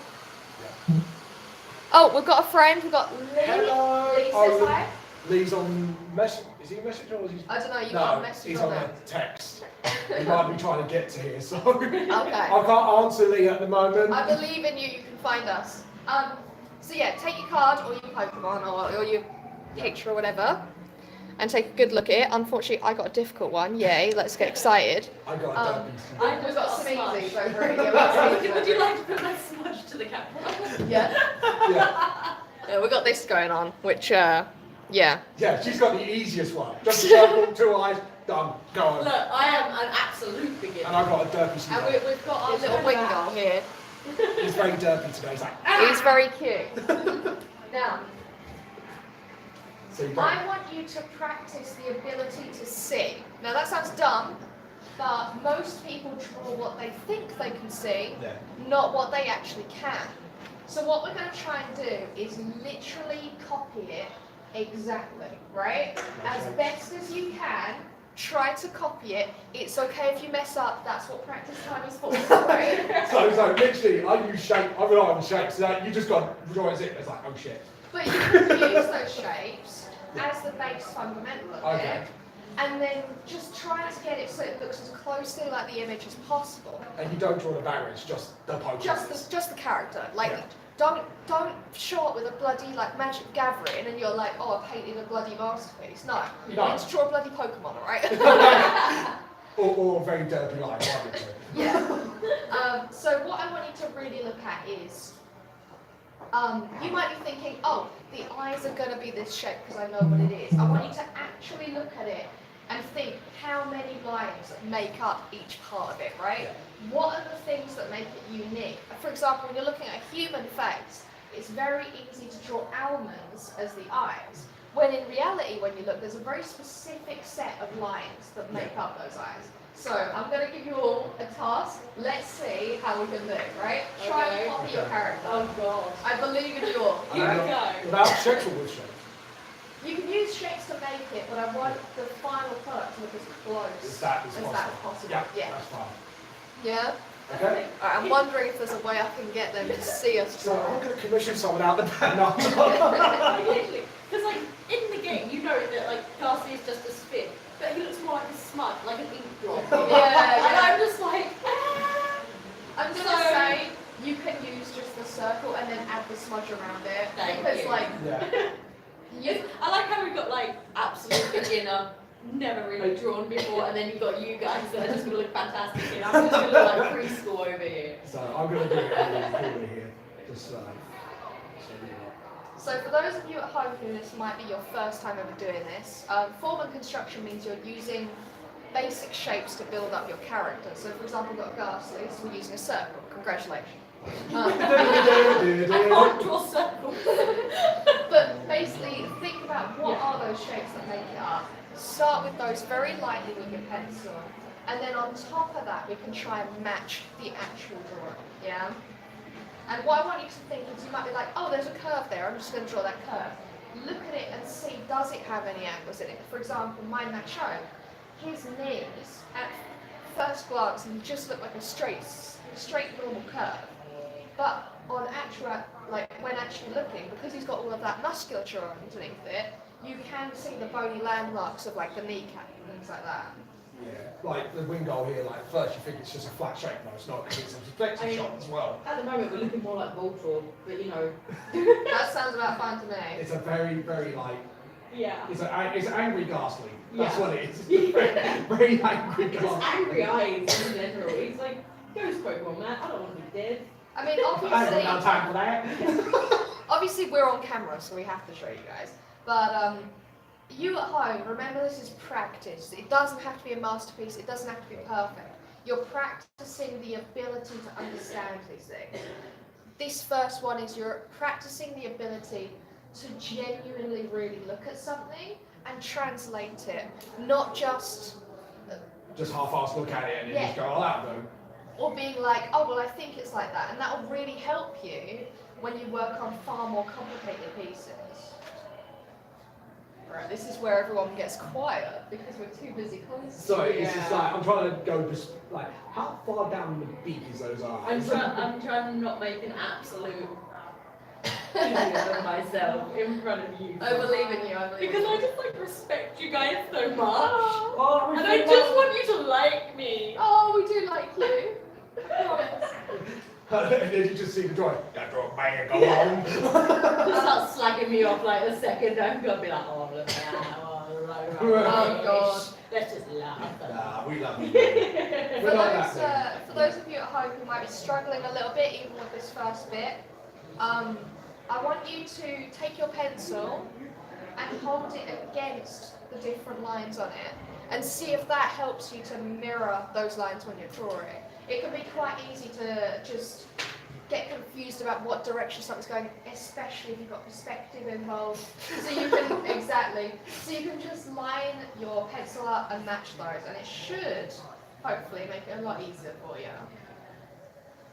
Oh, we've got a friend. We've got Lee. Hello. Lee says Oh, hi. Lee's on message. Is he a messenger or is he? I don't know. You No, got a message he's on on there. a text. He might be trying to get to here, so Okay. I can't answer Lee at the moment. I believe in you. You can find us. So yeah, take your card or your Pokemon or your picture or whatever, and take a good look at it. Unfortunately, I got a difficult one. Yay! Let's get excited. I got a derby. We've got some smudge. easies over here. Yeah, Would you like to put that smudge to the camera? yeah. Yeah, Yeah, we got this going on, which yeah. yeah, she's got the easiest one. Just a circle, 2 eyes, done, go on. Look, I am an absolute beginner. And I've got a derpy And today. we've got our little Wingull here. He's very derpy today. He's like, He's very cute. Now, so you go. I want you to practice the ability to see. Now that sounds dumb, but most people draw what they think they can see, Yeah. not what they actually can. So what we're going to try and do is literally copy it exactly, right? As best as you can, try to copy it. It's okay if you mess up, that's what practice time is for, right? So literally, I use shape, I rely on shapes, so you just got to draw it, it's like, oh shit. But you can use those shapes as the base fundamental of Okay. it, and then just try to get it so it looks as closely like the image as possible. And you don't draw the barriers, just the Pokemon. Just the character. Like, Yeah. don't show up with a bloody like magic gathering and you're like, oh, I painted a bloody masterpiece. No, you No. need to draw a bloody Pokemon, alright? or a very derpy line. Yeah. So what I want you to really look at is, you might be thinking, oh, the eyes are going to be this shape because I know what it is. I want you to actually look at it and think how many lines make up each part of it, right? What are the things that make it unique? For example, when you're looking at a human face, it's very easy to draw almonds as the eyes. When in reality, when you look, there's a very specific set of lines that make up those eyes. So I'm going to give you all a task. Let's see how we can do, right? Try and copy your character. Oh god. I believe in you all. Here we go. Without shapes or with shapes? You can use shapes to make it, but I want the final product to look as close Is that as possible. Yeah, Yeah. that's fine. Yeah? Okay? Alright, I'm wondering if there's a way I can get them to see us So I'm draw. going to commission someone out the back now. Literally. Because like, in the game, you know that like, Darcy is just a spin, but he looks more like a smudge, like an ink drop. Yeah, And I'm just like, I'm gonna say you can use just the circle and then add the smudge around it. Thank Because you. like, Yeah. I like how we've got like absolute beginner, never really drawn before, and then you've got you guys that are just gonna look fantastic here. I'm just gonna look like preschool over here. So I'm going to do it really cool here. Just so you know. so for those of you at home who this might be your first time ever doing this, form and construction means you're using basic shapes to build up your character. So for example, we've got Ghastly, so we're using a circle. Congratulations. I can't draw circles. But basically, think about what are those shapes that make it up. Start with those very lightly with your pencil, and then on top of that, we can try and match the actual drawing. Yeah. And what I want you to think is, you might be like, oh, there's a curve there. I'm just going to draw that curve. Look at it and see, does it have any angles in it? For example, mine might show his knees at first glance and just look like a straight normal curve. But on actual, like when actually looking, because he's got all of that musculature underneath it, you can see the bony landmarks of like the kneecap and things like that. Yeah, like the wing goal here, like first you think it's just a flat shape, no it's not, because it's a deflected shot as well. At the moment, we're looking more like Voltron, but you know. That sounds about fine to me. It's a very, very like, Yeah. it's angry ghastly. That's Yeah. what it is. Very angry It's ghastly. angry eyes in general. He's like, ghost Pokemon, man. I don't want to be dead. I mean, I haven't got no time for that. obviously we're on camera, so we have to show you guys. But you at home, remember this is practice. It doesn't have to be a masterpiece. It doesn't have to be perfect. You're practicing the ability to understand these things. This first one is you're practicing the ability to genuinely really look at something and translate it, not just half-assed look at it and then Yeah. just go all out though. or being like, oh well, I think it's like that, and that will really help you when you work on far more complicated pieces. Right, this is where everyone gets quiet because we're too busy concentrating. So it's just like, I'm trying to go just like, how far down the beak is those eyes? I'm trying to not make an absolute idiot of myself in front of you. I believe in you, I believe Because in I you. just like respect you guys so much. Oh, And I just want you to like me. Oh, we do like you. I promise. and then you just see the drawing. That drawing, bang, go Yeah. home. Just start slagging me off like the second I'm gonna be like, oh look at that, Oh, God. Let's just laugh. Nah, we love you. For We're not that for those of you at home who might be struggling a little bit even with this first bit, I want you to take your pencil and hold it against the different lines on it and see if that helps you to mirror those lines when you're drawing. It can be quite easy to just get confused about what direction something's going, especially if you've got perspective involved. So you can, exactly, so you can just line your pencil up and match those, and it should, hopefully, make it a lot easier for you.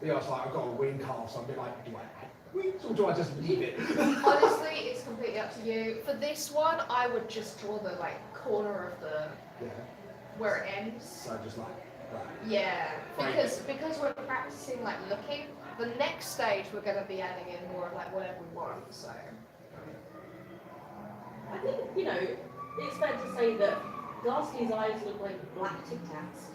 Yeah, it's like, I've got a wing calf, so I'm a bit like, do I add wings or do I just leave it? Honestly, it's completely up to you. For this one, I would just draw the corner of the, Yeah, where it ends. so just like, right. Yeah, because we're practicing looking. The next stage we're going to be adding in more of whatever we want. So I think, you know, it's fair to say that Ghastly's eyes look like black Tic Tacs.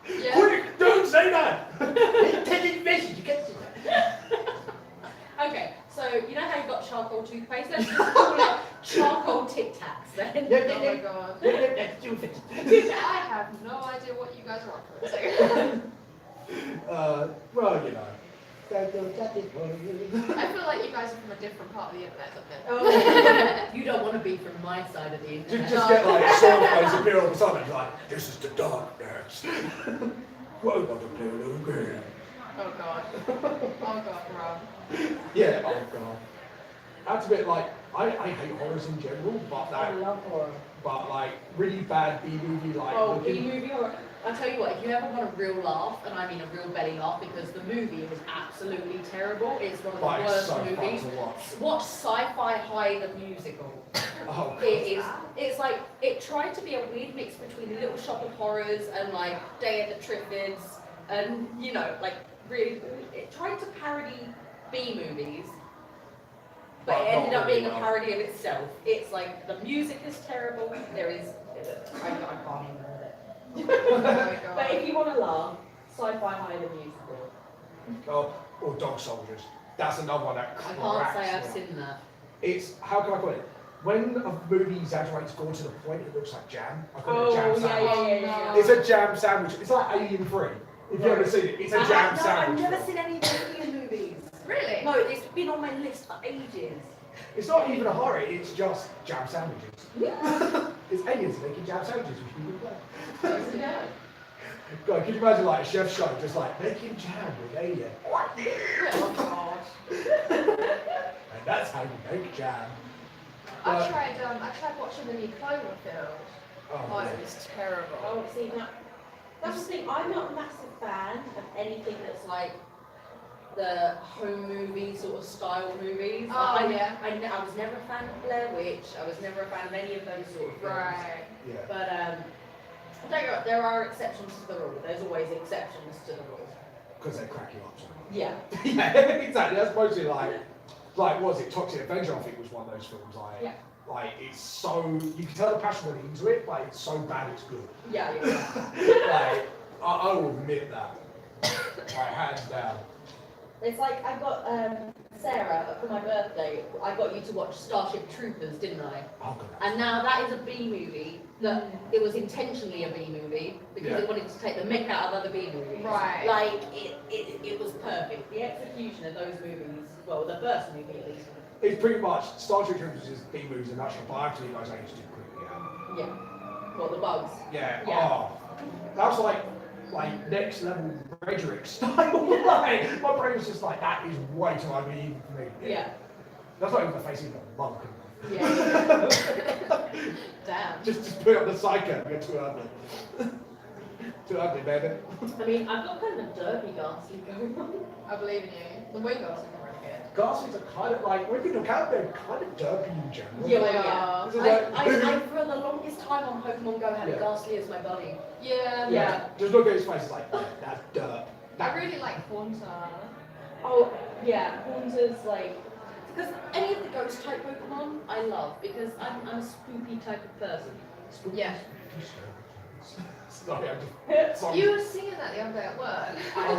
yeah, Quick, don't say that! Intended message, you can't say that. Okay, so you know how you've got charcoal toothpaste? Let's just call it charcoal Tic Tacs then. oh my god, That's too fast. I have no idea what you guys are offering. Well, you know. I feel like you guys are from a different part of the internet than me. Oh, you don't want to be from my side of the internet. Just get Swordface appear all of a sudden, it's like, this is the darkness. Whoa, got to play a little game. Oh god. Oh god, Rob. Yeah, oh god. That's a bit like, I hate horrors in general, but I love horror. really bad B-movie Oh, looking. B-movie horror. I'll tell you what, if you ever want a real laugh, and I mean a real belly laugh, because the movie is absolutely terrible, it's one of the But it's worst so movies. fun to watch. Watch Sci-Fi High the musical. Oh, God. It is. It's like it tried to be a weird mix between Little Shop of Horrors and Day at the Triffids, and really, it tried to parody B movies, but But it ended not up being really a well. parody of itself. It's like the music is terrible. There is, I can't even with it. Oh my But god. if you want to laugh, Sci-Fi High the musical. Oh, or Dog Soldiers. That's another one that I cracks can't say I've me up. seen that. It's, how can I put it? When a movie exaggerates gore to the point it looks like jam. I call it Oh a jam yeah, sandwich. yeah. It's a jam sandwich. It's like Alien 3. If you've ever seen it, it's a jam No, sandwich. I've never seen any of the Alien movies. Really? No, it's been on my list for ages. It's not even a horror, it's just jam sandwiches. It's aliens making jam sandwiches, which people play. God, can you imagine a chef show just making jam with alien? Oh god. And that's how you make jam. I But- tried watching the new Cloverfield. Oh, Oh, it was terrible. Oh, see, that's the thing. I'm not a massive fan of anything that's like the home movie sort of style movies. Oh, yeah. I was never a fan of Blair Witch. I was never a fan of any of those sort of films. Right. yeah. But don't get me wrong, there are exceptions to the rule. There's always exceptions to the rule. Because they crack you up. So. Yeah. Yeah, exactly. That's mostly like, what was it, Toxic Avenger, I think was one of those films, like, Yeah. like, it's so, you can tell the passion went into it, but it's so bad it's good. Yeah. Like, I will admit that. Like, hands down. It's like I got Sarah for my birthday. I got you to watch Starship Troopers, didn't I? Oh, God. And now that is a B movie. That it was intentionally a B movie because Yeah. it wanted to take the mick out of other B movies. Right. Like it was perfect. The execution of those movies. Well, the first movie at least. It's pretty much, Star Trek Troopers is B movies in that show, but actually those ages did quickly out. Yeah. Well, the bugs. Yeah. Yeah. Oh, that was like next level rhetoric style. Like, my brain was just like, that is way too ugly even for me. Yeah. That's not even the face of a monk. Yeah. Damn. Just put up the psycho, you're too ugly. Too ugly, baby. I mean, I've got kind of a derpy ghastly going on. I believe in you. The Wingos are really good. Ghastlies are kind of like, when you look at them, they're kind of derpy in general. Yeah, They well, yeah. are. This is like- I for the longest time on Pokemon Go had a Yeah. ghastly as my buddy. Yeah. Yeah. Just look at his face, it's like, that's dirt. I really like Haunter. Oh, yeah, Haunter's like, because any of the ghost type Pokemon I love because I'm a spoopy type of person. Yeah. Sorry, I'm just... Sorry. You were singing that the other day at work. I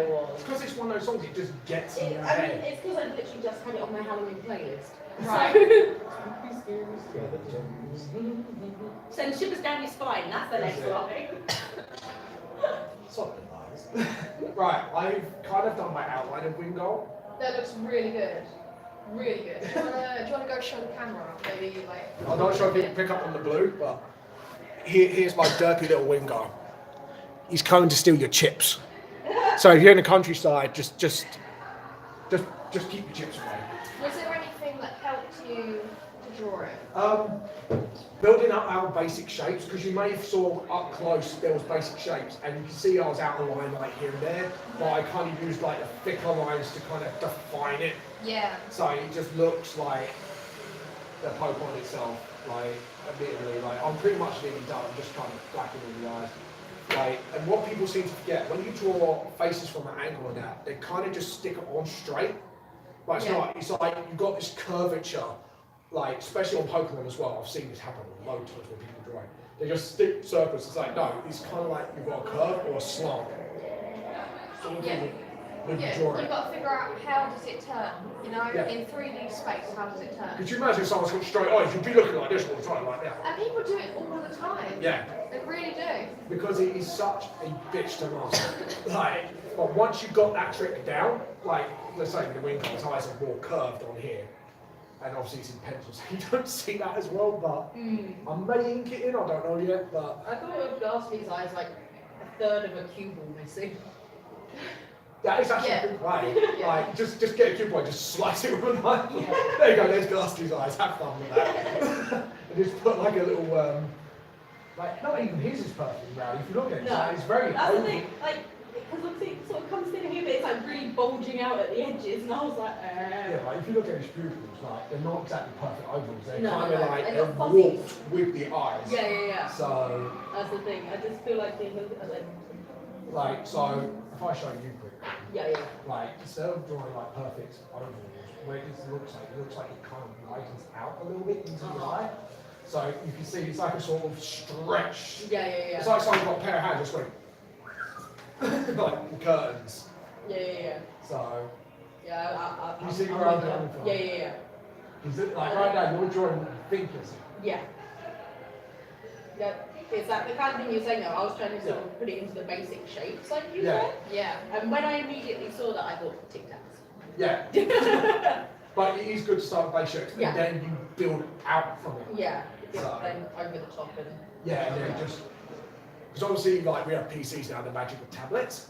was. It's because it's one of those songs, it just gets in your I mean, head. it's because I literally just had it on my Halloween playlist. Right. Send shivers down your spine, that's the next That's it. line. Something nice. Right, I've kind of done my outline of Wingull. That looks really good. Really good. Do you wanna go show the camera? Maybe like. I'm not sure if you can pick up on the blue, but here's my derpy little Wingull. He's coming to steal your chips. So if you're in the countryside, just keep your chips away. Was there anything that helped you to draw it? Building up our basic shapes, because you may have saw up close there was basic shapes, and you can see I was out of line like here and there, but I kind of used like the thicker lines to kind of define it. Yeah. So it just looks like the Pokemon itself, like admittedly, like I'm pretty much nearly done. I'm just kind of blacking all the eyes. Like, and what people seem to forget, when you draw faces from an angle and that, they kind of just stick it on straight. But it's Yeah. not. It's like you've got this curvature, like especially on Pokemon as well. I've seen this happen loads of times when people draw it. They just stick circles. It's like no, it's kind of like you've got a curve or a slant. Sort of Yeah. when you Yeah, draw you've it. got to figure out how does it turn, you know, Yeah. in 3D space, how does it turn? Could you imagine if someone's got straight eyes? You'd be looking like this all the time, like that. And people do it all the time. Yeah. They really do. Because it is such a bitch to master. Like, but once you've got that trick down, like, let's say the Wingull's eyes are more curved on here, and obviously it's in pencil, so you don't see that as well, but I may ink it in, I don't know yet, but I thought of Ghastly's eyes like a third of a cue ball missing. that is actually Yeah. a good way. Yeah. Like, just get a cube boy, just slice it with a knife. There you go, there's Ghasty's eyes, have fun with that. And just put like a little, like, not even his is perfectly round, if you look at it, No. it's very That's the oval. thing, like, because obviously it sort of comes in here, but it's like really bulging out at the edges, and I was like, Yeah, like if you look at his pupils, like they're not exactly perfect ovals. They're No, kind of no, like they're they're not fuzzy. warped with the eyes. yeah. So, That's the thing. I just feel like they look at like, like, so if I show you quickly, yeah. like instead of drawing like perfect ovals, where it looks like it kind of widens out a little bit into the eye. So you can see it's like a sort of stretch. Yeah. It's like someone got a pair of hands just went like curtains. Yeah. So, Yeah, You see I'm where I'm with you. coming from? Yeah. is it like right now you're drawing thinkers? Yeah. Yeah. Is that the kind of thing you're saying though? I was trying to sort of put it into the basic shapes like you Yeah. said. Yeah. And when I immediately saw that, I thought Tic Tacs. Yeah. But it is good to start with base shapes, Yeah. and then you build out from it. Yeah. So- Then over the top and. Yeah, and then just because obviously, like we have PCs now, the magic of tablets.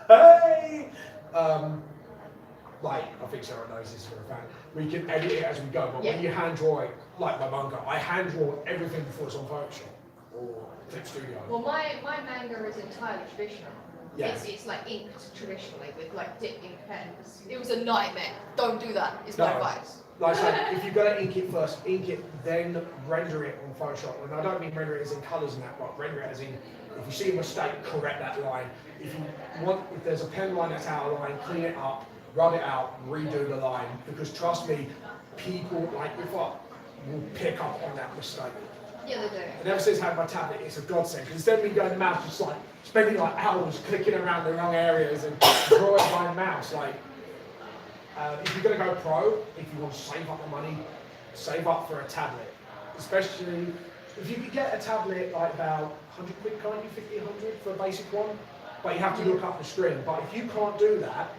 Hey, like I think Sarah knows this for a fact. We can edit it as we go, but Yeah. when you hand draw it, like my manga, I hand draw everything before it's on Photoshop or Clip Studio. Well, my manga is entirely traditional. Yeah. It's like inked traditionally with like dip ink pens. It was a nightmare. Don't do that. Is my No. advice. Like I said, if you're going to ink it first, ink it, then render it on Photoshop. And I don't mean render it as in colours and that, but render it as in, if you see a mistake, correct that line. If there's a pen line that's out of line, clean it up, rub it out, redo the line, because trust me, people like if I will pick up on that mistake. Yeah, they do. And ever since I had my tablet, it's a godsend, because instead of me going to mouse, just like spending like hours clicking around the wrong areas and drawing by mouse, like if you're going to go pro, if you want to save up the money, save up for a tablet. Especially if you could get a tablet like about 100 quid, can't you? 50, 100 for a basic one? But you have to look up the screen. But if you can't do that,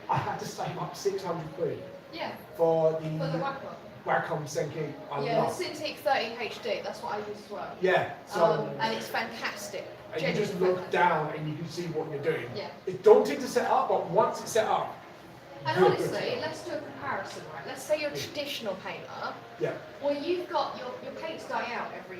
I had to save up 600 quid Yeah. for the Wacom. Wacom Senki. Yeah, the Cintiq 30 HD, that's what I use as well. Yeah, so And it's fantastic. and you just Genuinely look down and you can see what you're doing. Yeah. It's daunting to set up, but once it's set up, And you're good to honestly, go. let's do a comparison, right? Let's say you're a traditional painter, Yeah, well, you've got your paints die out every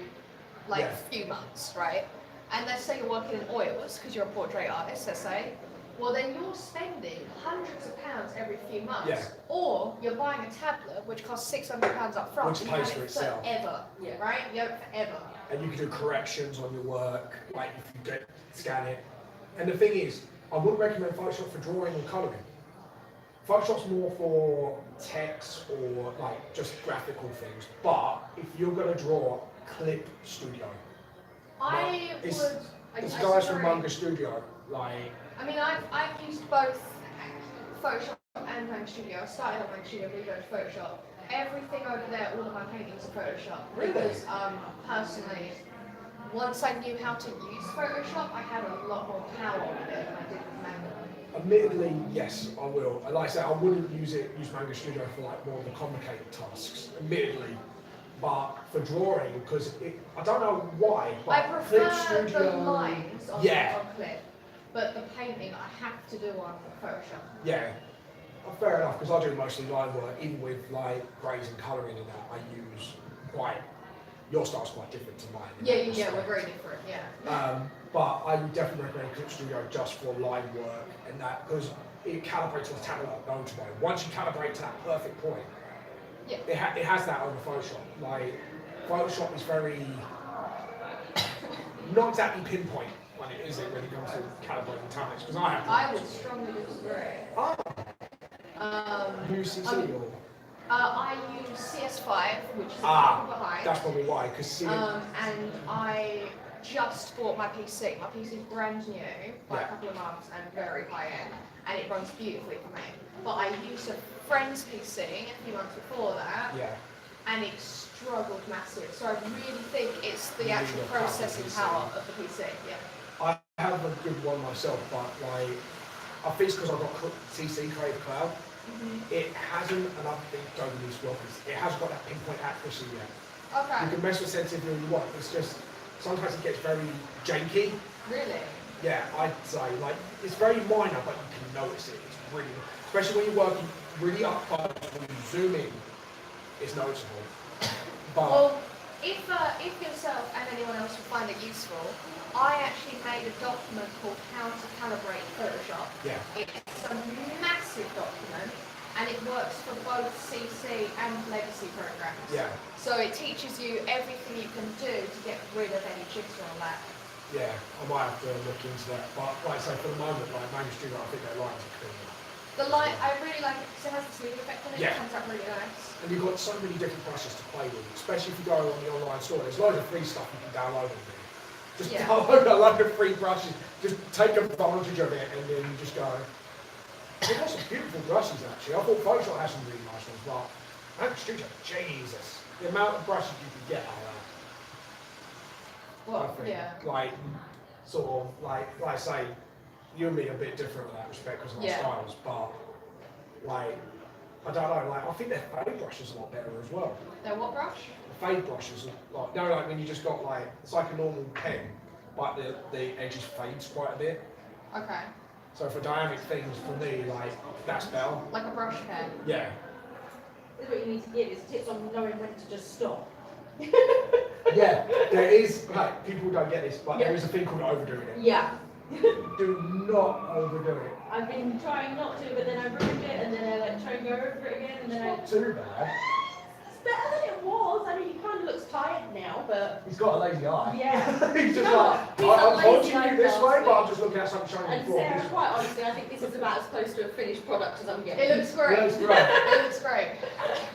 Yeah. few months, right? And let's say you're working in oils because you're a portrait artist, let's say. Well, then you're spending hundreds of pounds every few months. Yeah. Or you're buying a tablet which costs £600 up front. Which and pays you have for it itself. forever, Yeah. right? You have it forever. and you can do corrections on your work, like if you get scan it. And the thing is, I wouldn't recommend Photoshop for drawing or colouring. Photoshop's more for text or like just graphical things. But if you're gonna draw, Clip Studio. I it's- would. It's I guys from disagree. Manga Studio, like I mean, I've used both Photoshop and Manga Studio. I started on Manga Studio, moved over to Photoshop. Everything over there, all of my paintings are Photoshop. Really? Because personally, once I knew how to use Photoshop, I had a lot more power with it than I did with Manga. admittedly, yes, I will. And like I said, I wouldn't use Manga Studio for like more of the complicated tasks, admittedly. But for drawing, because I don't know why, but I Clip prefer the Studio, lines on, Yeah. on Clip, but the painting I have to do on Photoshop. yeah, fair enough, because I do mostly line work, even with like greys and colouring and that, I use quite, your style's quite different to mine. in Yeah, that yeah, yeah, we're respect. very different, yeah. But I would definitely recommend Clip Studio just for line work and that, because it calibrates the tablet like no tomorrow. Once you calibrate to that perfect point, Yeah. it has that over Photoshop. Like, Photoshop is very, not exactly pinpoint when it is when it comes to calibrating tablets, because I have to. I would strongly disagree. Oh, Um, UCC or? I use CS5, which is Ah, behind. that's probably why, because see, And I just bought my PC. My PC is brand new by Yeah. a couple of months and very high end, and it runs beautifully for me. But I used a friend's PC a few months before that, yeah, and it struggled massive. So I really think it's You the need actual a proper processing PC. power of the PC. Yeah. I have a good one myself, but like, I think it's because I've got CC Creative Cloud. It hasn't, and I think don't use well, it hasn't got that pinpoint accuracy yet. Okay. You can mess with sensitivity all you want. It's just sometimes it gets very janky. Really? Yeah, I'd say like it's very minor, but you can notice it. It's really, especially when you're working really up close, when you zoom in, it's noticeable. But Well, if yourself and anyone else will find it useful, I actually made a document called How to Calibrate Photoshop. yeah, It's a massive document, and it works for both CC and legacy programs. yeah, So it teaches you everything you can do to get rid of any jitter on that. yeah. I might have to look into that. But like I say, for the moment, like Manga Studio, I think their lines are clean. The light, I really like it because it has a smooth effect on it. Yeah. It comes out really nice. And you've got so many different brushes to play with, especially if you go on the online store. There's loads of free stuff you can download on there. Just Yeah. download a load of free brushes, just take advantage of it, and then you just go. They've got some beautiful brushes actually. I thought Photoshop has some really nice ones, but Manga Studio, Jesus, the amount of brushes you can get out of that. I Well, think. yeah. Like, sort of, like I say, you and me are a bit different in that respect because of our Yeah. styles, but like, I don't know, like I think their fade brush is a lot better as well. They're what brush? The fade brushes, like, no, like when you just got like, it's like a normal pen, but the edges fades quite a bit. Okay. So for dynamic things, for me, like, that's better. Like a brush pen. Yeah. This is what you need to give is tips on knowing when to just stop. Yeah, there is, like, people don't get this, but there is a thing called overdoing it. Yeah. Do not overdo it. I've been trying not to, but then I ruined it, and then I like try and go over it again, and then I. Not too bad. It's better than it was. was. I mean, he kind of looks tired now, but He's got a lazy eye. yeah. He's just You know like, what? He's a I'm lazy watching you eye this way, bastard. but I'm just looking at something shiny on the And floor. Sarah, quite honestly, I think this is about as close to a finished product as I'm getting. It looks great. Yeah, it's great. It looks great.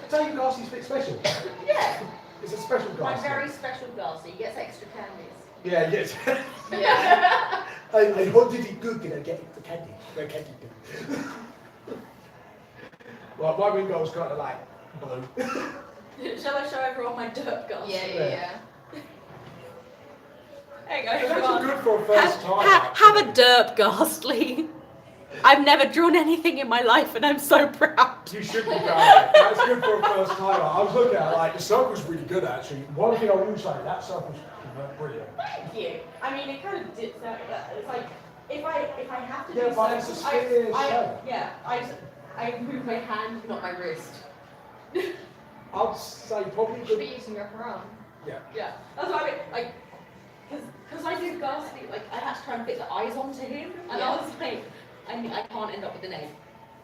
Tell you, Garci's a bit special. Yeah. It's a special My Garci. very special Garci. He gets extra candies. Yeah, yes. Yeah. I what did he do? Did I get the candy? The candy. Well, my window was kind of like blue. Shall I show everyone my dirt Garci? Yeah. There you go. It's everyone. actually good for a first time. Have a actually. derp ghastly. I've never drawn anything in my life and I'm so proud. You should be proud of it. That's good for a first time. I was looking at it, like the circle's really good actually. One thing I will say, that circle's brilliant. Thank you. I mean, it kind of dips out. It's like if I have to Yeah, do but it's a something, sphere shape. I move my hand, not my wrist. I'd say probably You should good. be using your upper arm. Yeah, that's what I mean. Like, because I did ghastly, like I had to try and fit the eyes onto him, and Yeah. I was like, I can't end up with the name.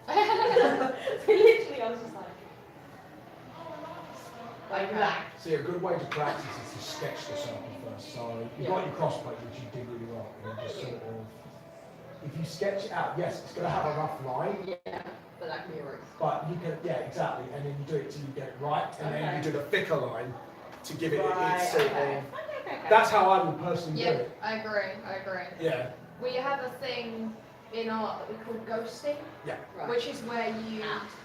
So literally, I was just like that. See, a good way to practice is to sketch the circle first. So you've got your crossplate, which you did really well. And just sort of, if you sketch it out, yes, it's going to have a rough line, Yeah, but that can be erased. but you can, yeah, exactly. And then you do it till you get it right, and then Okay. you do the thicker line to give it Right, its sort okay. of. Okay. That's how I would personally do Yeah, it. I agree. Yeah. We have a thing in art that we call ghosting, Right. which is where you,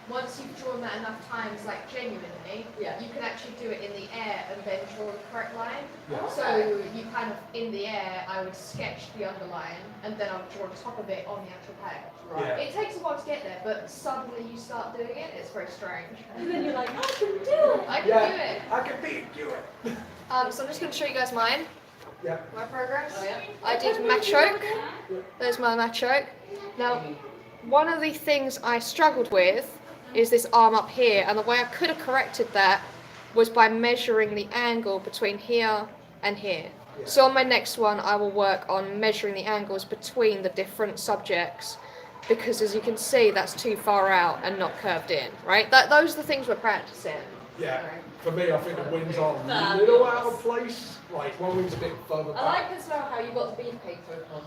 once you've drawn that enough times, like genuinely, Yeah. you can actually do it in the air and then draw the correct line. Yeah. So you kind of, in the air, I would sketch the underline and then I would draw on top of it on the actual page. Right. Yeah. It takes a while to get there, but suddenly you start doing it, it's very strange. And then you're like, I can do it. I can Yeah. do it. I can beat you it. So I'm just going to show you guys mine, Yeah. my progress. Oh, yeah? I did machoke. There's my machoke. Now, one of the things I struggled with is this arm up here, and the way I could have corrected that was by measuring the angle between here and here. Yeah. So on my next one, I will work on measuring the angles between the different subjects, because as you can see, that's too far out and not curved in, right? Those are the things we're practicing. Yeah. For me, I think the wings are a Fabulous. little out of place. Like one wing's a bit further I back. like as well how you got the beefcake Pokemon.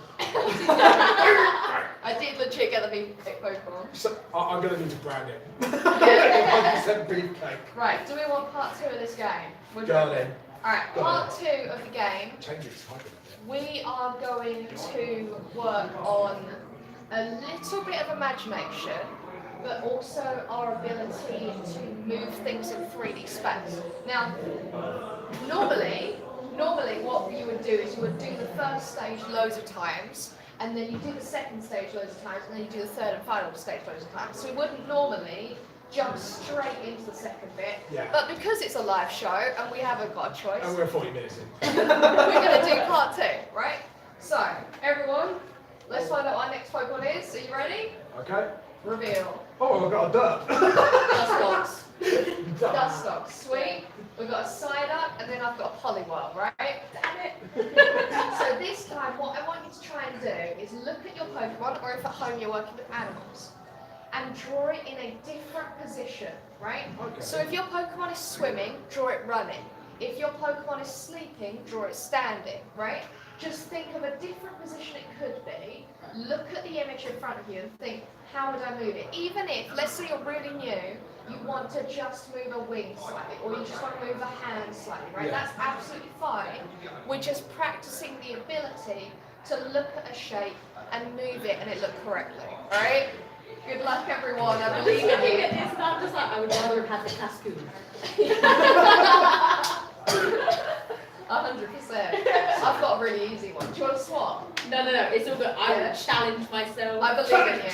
I did legit get the beefcake Pokemon. So I'm going to need to brand it. Yeah. 100% beefcake. Right, do we want part 2 of this game? Would you Go reckon? then. Alright, Go part 2 of the game, Change its title. we are going to work on a little bit of imagination, but also our ability to move things in 3D space. Now, normally what you would do is you would do the first stage loads of times, and then you do the second stage loads of times, and then you do the third and final stage loads of times. So we wouldn't normally jump straight into the second bit, Yeah. but because it's a live show and we haven't got a choice, And we're 40 minutes in. we're going to do part 2, right? So, everyone, let's find out what our next Pokemon is. Are you ready? Okay. Reveal. Oh, I've got a dirt. Dustox. Dustox. Sweet. We've got a Psyduck, and then I've got a Poliwhirl, right? Damn it. So this time, what I want you to try and do is look at your Pokemon, or if at home you're working with animals, and draw it in a different position, right? Okay. So if your Pokemon is swimming, draw it running. If your Pokemon is sleeping, draw it standing, right? Just think of a different position it could be. Look at the image in front of you and think, how would I move it? Even if, let's say you're really new, you want to just move a wing slightly, or you just want to move a hand slightly, right? Yeah. That's absolutely fine. We're just practicing the ability to look at a shape and move it and it look correctly, alright? Good luck everyone, I I'm believe just in looking you. at this and I'm just like, I would rather have had the Cascoon. 100%. I've got a really easy one. Do you want to swap? No, it's all good. I Yeah. would challenge myself. I believe in you.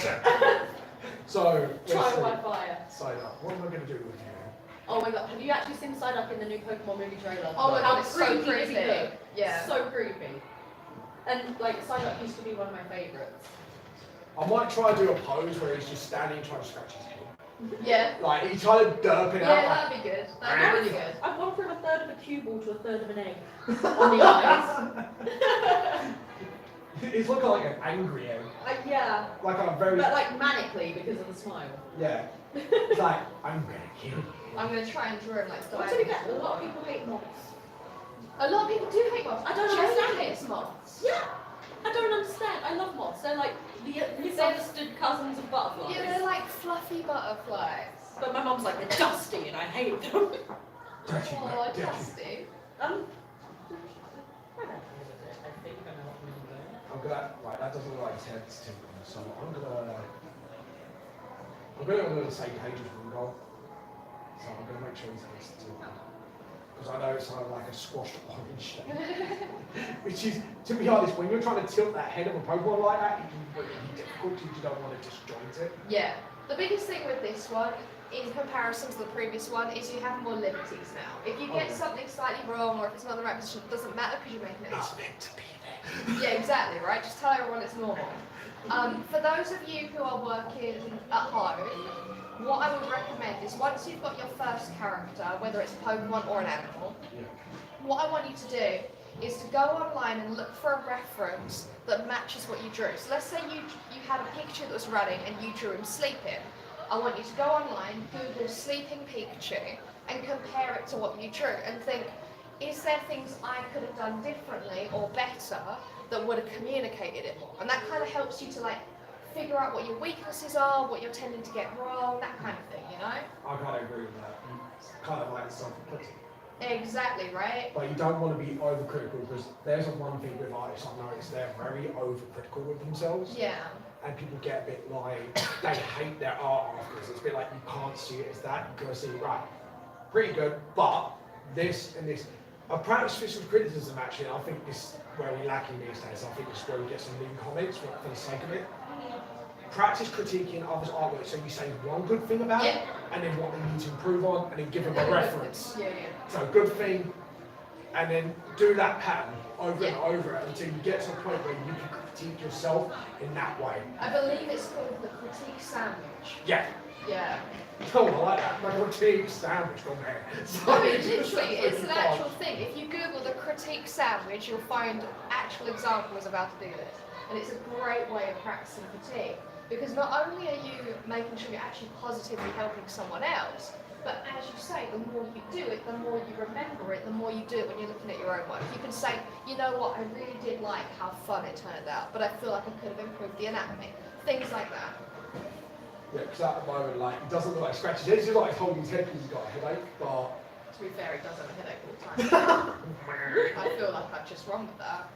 So, Trial let's by see. fire. Side up. What am I going to do with you? Oh my god, have you actually seen Psyduck in the new Pokemon movie trailer? Oh my How god, it's so creepy does creepy. he look? Yeah. So creepy. And like Psyduck used to be one of my favourites. I might try and do a pose where he's just standing trying to scratch his head. Yeah. Like, he's trying to derp it Yeah, out. Like, that'd be good. That'd be really good. I've gone from a third of a cue ball to a third of an egg on the eyes. he's looking like an angry egg. Yeah, Like a very. but like manically because of the smile. Yeah. It's like, I'm going to kill you. I'm going to try and draw him like Well, to be fair, a lot of people hate moths. A lot of people do hate moths. I don't Jenny understand it. hates moths. Yeah, I don't understand. I love moths. They're like the misunderstood cousins of butterflies. Yeah, they're like fluffy butterflies. But my mum's like, they're dusty and I hate them. Dirty, Oh, dirty. dusty. I'm gonna, right, that doesn't look like Ted's team, so I'm gonna on the same page as Rudolph. So I'm gonna make sure he's next to because I know it's kind of like a squashed orange shape. Which is, to be honest, when you're trying to tilt that head of a Pokemon like that, it can be really difficult because you don't want to disjoint it. Yeah. The biggest thing with this one, in comparison to the previous one, is you have more liberties now. If you get something slightly wrong or if it's not the right position, it doesn't matter because you're making it up. It's meant to be there. Yeah, exactly, right? Just tell everyone it's normal. For those of you who are working at home, what I would recommend is once you've got your first character, whether it's a Pokemon or an animal, what I want you to do is to go online and look for a reference that matches what you drew. So let's say you had a Pikachu that was running and you drew him sleeping. I want you to go online, Google sleeping Pikachu, and compare it to what you drew and think, is there things I could have done differently or better that would have communicated it more? And that kind of helps you to like figure out what your weaknesses are, what you're tending to get wrong, that kind of thing, you know? I kind of agree with that. It's kind of like self-critical. Exactly, right? But you don't want to be overcritical because there's one thing with artists I've noticed, they're very overcritical with themselves. Yeah. And people get a bit like, they hate their art afterwards. It's a bit like you can't see it as that. You gotta see, right, pretty good, but this and this. I practice physical criticism actually, and I think this is where we're lacking these days. I think this is where we get some mean comments for the sake of it. Practice critiquing others' artwork, so you say one good thing about it, and then what they need to improve on, and then give them a reference. Yeah. So good thing, and then do that pattern over and over until you get to a point where you can critique yourself in that way. I believe it's called the critique sandwich. Yeah. Yeah. Oh, I like that. My critique sandwich on there. I mean, literally, it's an actual thing. If you Google the critique sandwich, you'll find actual examples of how to do this. And it's a great way of practicing critique. Because not only are you making sure you're actually positively helping someone else, but as you say, the more you do it, the more you remember it, the more you do it when you're looking at your own work. You can say, you know what, I really did like how fun it turned out, but I feel like I could have improved the anatomy. Things like that. Yeah, because at the moment, like, it doesn't look like scratches. It's just like he's holding his head because he's got a headache, but... To be fair, he does have a headache all the time. I feel like I've just wrong with that.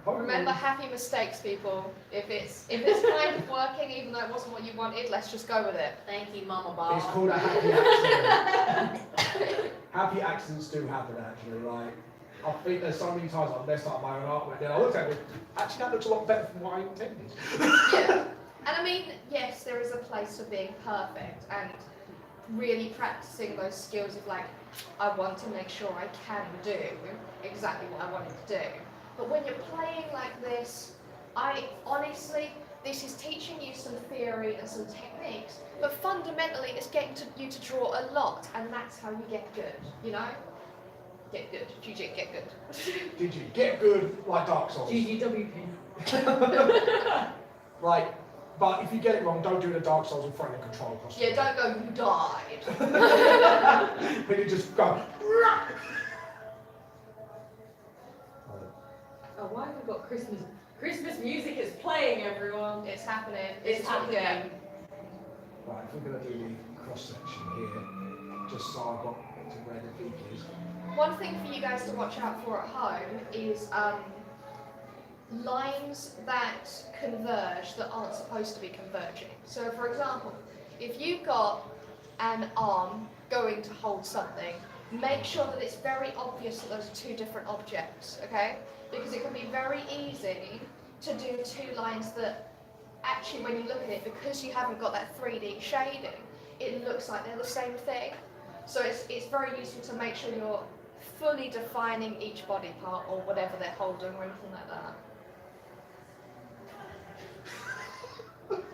Remember, happy mistakes, people. If it's kind of working, even though it wasn't what you wanted, let's just go with it. Thank you, Mama Bar. It's called a happy accident. Happy accidents do happen, actually. Like, I think there's so many times I've messed up my own artwork, then I looked at it, actually that looks a lot better than what I intended. Yeah. And I mean, yes, there is a place for being perfect and really practicing those skills of like, I want to make sure I can do exactly what I wanted to do. But when you're playing like this, this is teaching you some theory and some techniques, but fundamentally it's getting you to draw a lot, and that's how you get good, you know? Get good. GG, get good. Did you get good like Dark Souls? GGWP. Like, but if you get it wrong, don't do the Dark Souls in front of control across. Yeah, don't go, you died. But you just go. Oh, why have we got Christmas? Christmas music is playing, everyone. It's happening. It's happening. Right, if we're going to do the cross section here, just so I've got to where the peak is. One thing for you guys to watch out for at home is lines that converge that aren't supposed to be converging. So for example, if you've got an arm going to hold something, make sure that it's very obvious that those are two different objects, okay? Because it can be very easy to do two lines that actually when you look at it, because you haven't got that 3D shading, it looks like they're the same thing. So it's very useful to make sure you're fully defining each body part or whatever they're holding or anything like that.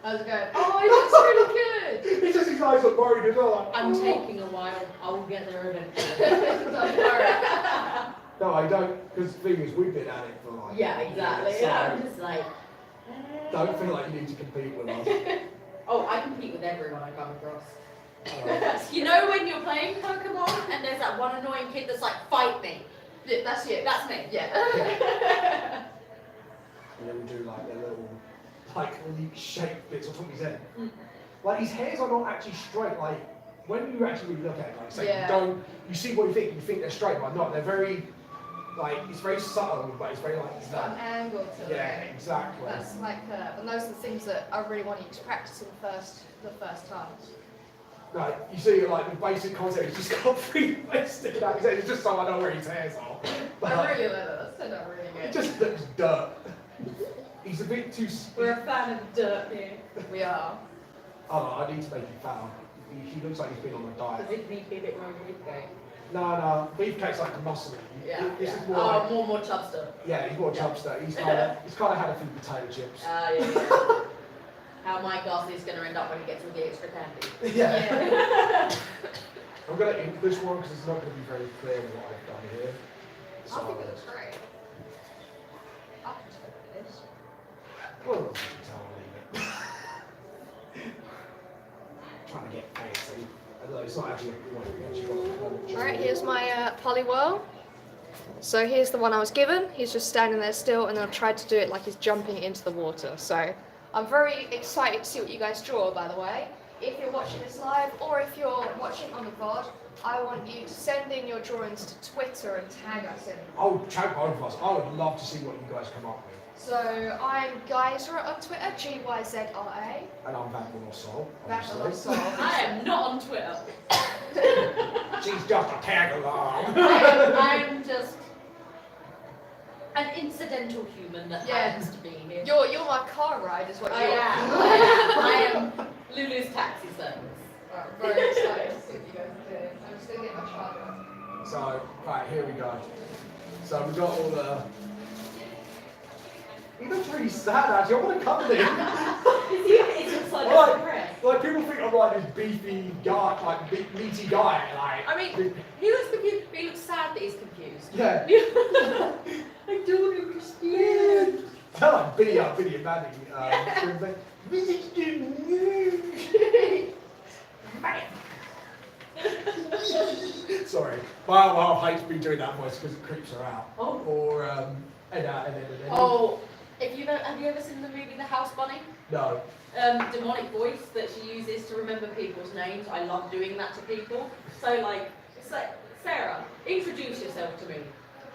How's it going? Oh, it looks really good! It's just you guys look worried as well. Like, I'm taking a while. I will get there eventually. Don't worry. No, I don't, because the thing is, we've been at it for like... Yeah, exactly. years, so I'm just like... don't feel like you need to compete with us. Oh, I compete with everyone I come across. You know when you're playing Pokemon and there's that one annoying kid that's like, fight me. Yeah, that's you. That's me. Yeah. And then we do like the little, like elite shaped bits on top of his head. Mm. Like his hairs are not actually straight. Like when you actually look at it, like say Yeah. you see what you think they're straight, but not. They're very, like it's very subtle, but it's very like It's got an angle to it. Yeah, exactly. That's like, and those are the things that I really want you to practice in the first times. Like you see, like the basic concept is just got 3 hairs sticking out his head. It's just so I know where his hairs are. But, I really love it. That's turned out really it good. just looks dirt. He's a bit too. We're a fan of dirt here. We are. Oh no, I need to make him fat. He looks like he's been on a diet. Does it need to be a bit more beefcake? No, beefcake's like a muscle. Yeah. This yeah. is more like, more chubster. yeah, he's more chubster. He's kind of had a few potato chips. Yeah. How Mike Garcia is going to end up when he gets all the extra candy. Yeah. I'm going to ink this one because it's not going to be very clear what I've done here. I think it looks great. I can tell it is. Well, you can tell me. Trying to get fancy. Although it's not actually a point. Alright, here's my polywhirl. So here's the one I was given. He's just standing there still, and then I've tried to do it like he's jumping into the water. So I'm very excited to see what you guys draw, by the way. If you're watching this live, or if you're watching on the VOD, I want you to send in your drawings to Twitter and tag us in. Oh, tag both of us. I would love to see what you guys come up with. So I'm Geyser on Twitter, Gyzra. And I'm Vandal Soul, That's a obviously. lot of I am not on Twitter. She's just a tag along. I'm just an incidental human that Yeah. happens to be here. You're my car ride, is what I you are. am. I am Lulu's taxi service. Alright, very excited to see what you guys are doing. I'm just gonna get my charger. So, right, here we go. So we've got all the... He looks really sad actually, I want to come to him. It's just like Like- a breath. Like people think I'm like this beefy guy, like big meaty guy, like... I mean, he looks confused, but he looks sad that he's confused. yeah. I don't understand. Sound like Billy and Maddie. Sorry, my wife hates me doing that voice because it creeps her out. Oh. Or and then. Oh, have you ever seen the movie The House Bunny? No. Demonic voice that she uses to remember people's names. I love doing that to people. So like, it's like, Sarah, introduce yourself to me.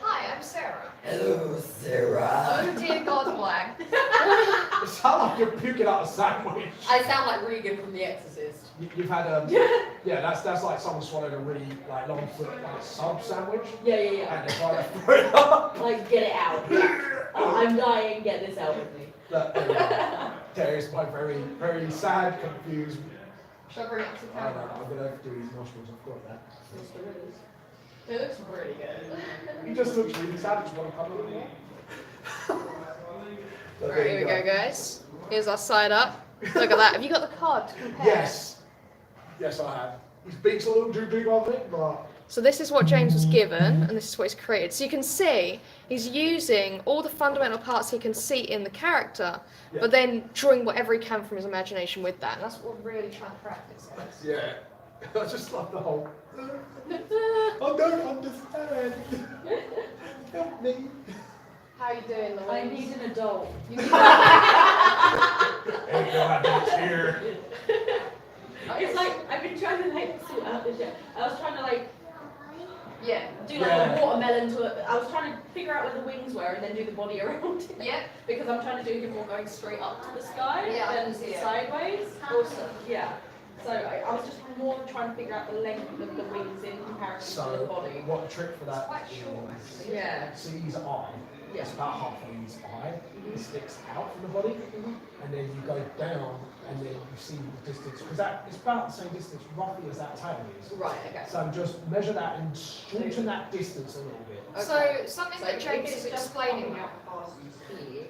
Hi, I'm Sarah. Hello, Sarah. Oh dear God, Black. It sounds like you're puking out a sandwich. I sound like Regan from The Exorcist. You've had yeah, that's like someone swallowed a really like long foot like sub sandwich Yeah. and they're trying to throw it up. Like, get it out. I'm dying, get this out with me. But there is my very, very sad, confused. Shall I bring it up to the I don't know, camera? I'm gonna do his nostrils, I've got that. It looks pretty good. He just looks really sad, just want to come over. Alright, here we go, guys. Here's our side up. Look at that. Have you got the card to compare? Yes. Yes, I have. His beak's a little too big, I think, but... So this is what James was given, and this is what he's created. So you can see he's using all the fundamental parts he can see in the character, Yeah. but then drawing whatever he can from his imagination with that. And that's what we're really trying to practice, guys. Yeah. I just love the whole... I don't understand. Help me. How you doing, Louise? I need an adult. You need Hey, God, it's here. It's like, I've been trying to like sort out this shit. I was trying to like Yeah. do like Yeah. a watermelon to it. I was trying to figure out where the wings were and then do the body around it. Yeah. Because I'm trying to do him more going straight up to the sky Yeah, I than can see it. sideways. Awesome. Yeah. So I was just more trying to figure out the length of the wings in comparison to the So, body. what the trick for that Quite short, is... actually. Yeah. See his eye? Yeah. It's about halfway his eye. It sticks out from the body. And then you go down and then you see the distance. Because it's about the same distance roughly as that tail is. Right, okay. So just measure that and shorten that distance a little bit. So something So that if James it's is just explaining. coming out past here.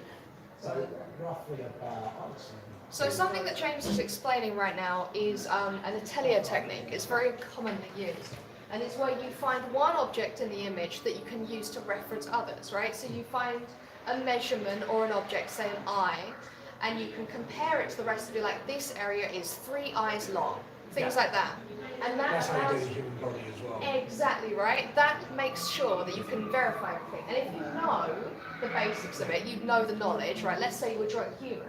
So roughly about, I would say. So something that James is explaining right now is an atelier technique. It's very commonly used. And it's where you find one object in the image that you can use to reference others, right? So you find a measurement or an object, say an eye, and you can compare it to the rest of it, like this area is 3 eyes long, things Yeah. like that. And that That's how you allows do the human body as well. exactly right. That makes sure that you can verify everything. And if you know the basics of it, you know the knowledge, right? Let's say you were drawing human,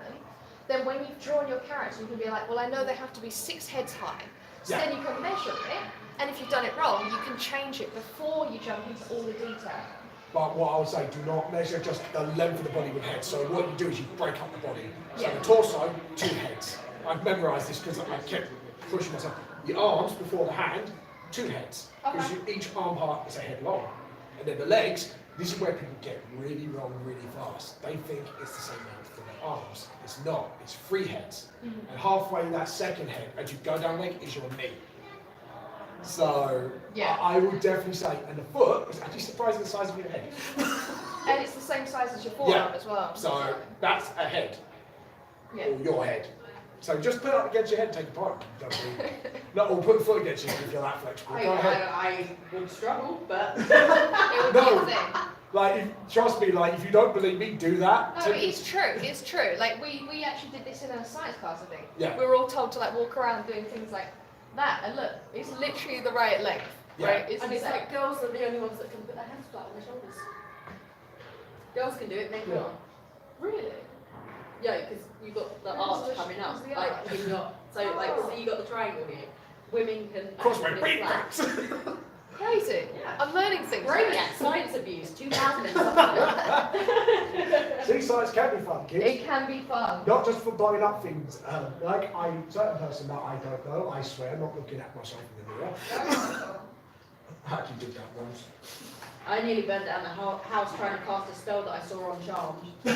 then when you've drawn your character, you can be like, well, I know they have to be 6 heads high. So Yeah. then you can measure it, and if you've done it wrong, you can change it before you jump into all the detail. But what I would say, do not measure just the length of the body with head. So what you do is you break up the body. So Yeah. the torso, 2 heads. I've memorised this because I kept pushing myself. The arms before the hand, 2 heads. Because each arm part is a head long. And then the legs, this is where people get really wrong really fast. They think it's the same length for their arms. It's not. It's 3 heads. And halfway that second head, as you go down leg, is your knee. So Yeah. I would definitely say, and the foot is actually surprisingly the size of your head. And it's the same size as your forearm as well. So that's a head, Yeah. or your head. So just put it up against your head and take it apart. No, or put the foot against you if you're that flexible. Go ahead. I would struggle, but It would be No. a thing. Like, trust me, like, if you don't believe me, do that. No, but it's true. It's true. Like we actually did this in a science class, I think. Yeah. We were all told to like walk around doing things like that, and look, it's literally the right length. Yeah. Right? It's and it's insane. like girls are the only ones that can put their hands flat on their shoulders. Girls can do it, men Yeah. can't. Really? Yeah, because you've got the Where's arch the- coming up. where's the Like arch? you've got so you got the triangle here. Women can Crossway, actually wait, be flat. facts. Crazy. Yeah. I'm learning things. Brainiac Science Abuse 2000 and something. See, science can be fun, kids. It can be fun. Not just for blowing up things. Like a certain person that I don't know, I swear, not looking at myself in the mirror. I actually did that once. I nearly burned down the house trying to cast a spell that I saw on Charmed. Do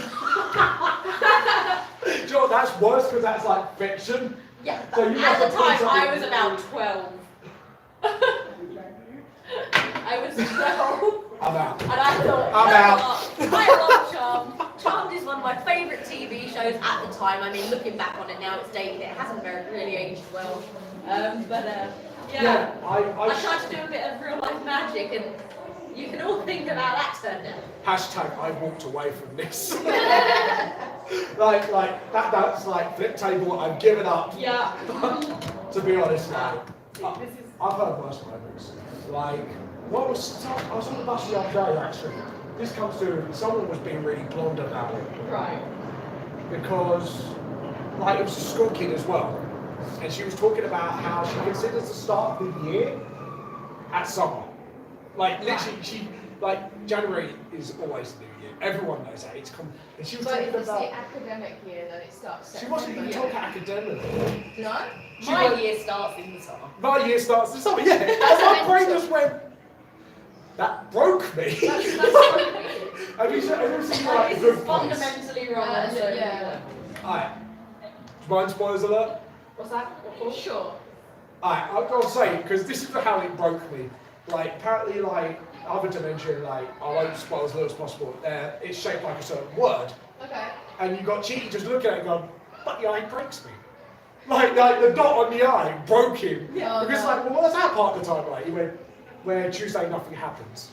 you know what, that's worse because that's like fiction. Yeah, So you at must the have time put I something- was about 12. I was 12. I'm out. And I thought, I'm you know out. what? I love Charmed. Charmed is one of my favourite TV shows at the time. I mean, looking back on it now, it's dated. It hasn't really aged well. Yeah. I tried to do a bit of real life magic, and you can all think about that turned out. Hashtag I walked away from this. like that's like flip table, I've given up. Yeah. To be honest, like, I've heard worse moments. Like, I was on the bus the other day actually. This comes to, someone was being really blonde about it. Right. Because, like, it was a school kid as well. And she was talking about how she considers the start of the year at summer. Like, literally, January is always the new year. Everyone knows that. And she was But talking if it's about. the academic year, then it starts She September. wasn't even talking academically. No? My year starts in the summer. My year starts this summer, yeah. And my brain just went, that broke me. That's so weird. Have you seen Like, like this Good is Place? fundamentally wrong. So, Yeah. Alright. Do you mind spoilers alert? What's that? What for? Sure. Alright, I'll say, because this is how it broke me. Like, apparently, like, other dimension, like, I won't spoil as little as possible, it's shaped like a certain word. Okay. And you got Cheeky just looking at it going, but the eye breaks me. Like the dot on the eye broke him. Yeah. Oh, Because no. like, well, what's that part of the time like? He went, where Tuesday nothing happens.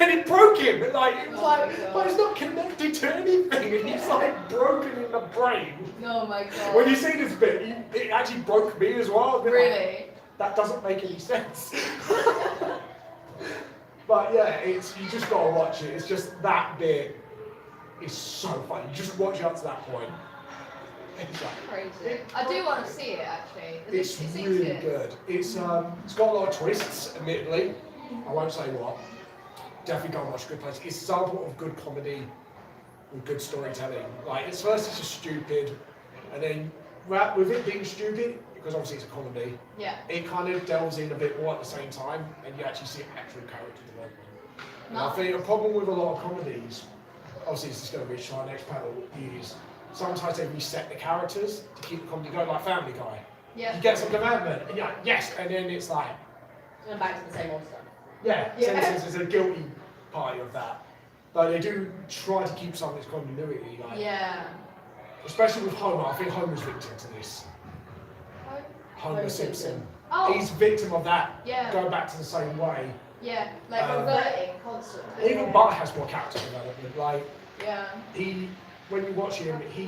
And it broke him. Like, it was Oh like, my God. but it's not connected to anything. And he's like broken in the brain. Oh my god. When you see this bit, it actually broke me as well. I've been like, Really? that doesn't make any sense. But yeah, you just gotta watch it. It's just that bit is so funny. You just watch it up to that point. It's like, Crazy. I do want to see it actually. it's It seems really good. It's got a lot of twists, admittedly. I won't say what. Definitely go and watch Good Place. It's an example of good comedy with good storytelling. Like, it's first it's just stupid, and then with it being stupid, because obviously it's a comedy, Yeah. it kind of delves in a bit more at the same time, and you actually see actual character development. And I Nice. think a problem with a lot of comedies, obviously this is going to reach our next panel, is sometimes they reset the characters to keep the comedy going, like Family Guy. Yeah. You get some commandment, and you're like, yes, and then it's like, Going back to the same old stuff. yeah, Yeah. there's a guilty part of that. But they do try to keep some of this continuity, like, Yeah. especially with Homer. I think Homer's victim to this. Homer Homer Simpson. Simpson. Oh. He's victim of that, Yeah. going back to the same way. Yeah. Like Um, reverting constantly. Even Bart has more character development. Like, Yeah. he when you watch him, he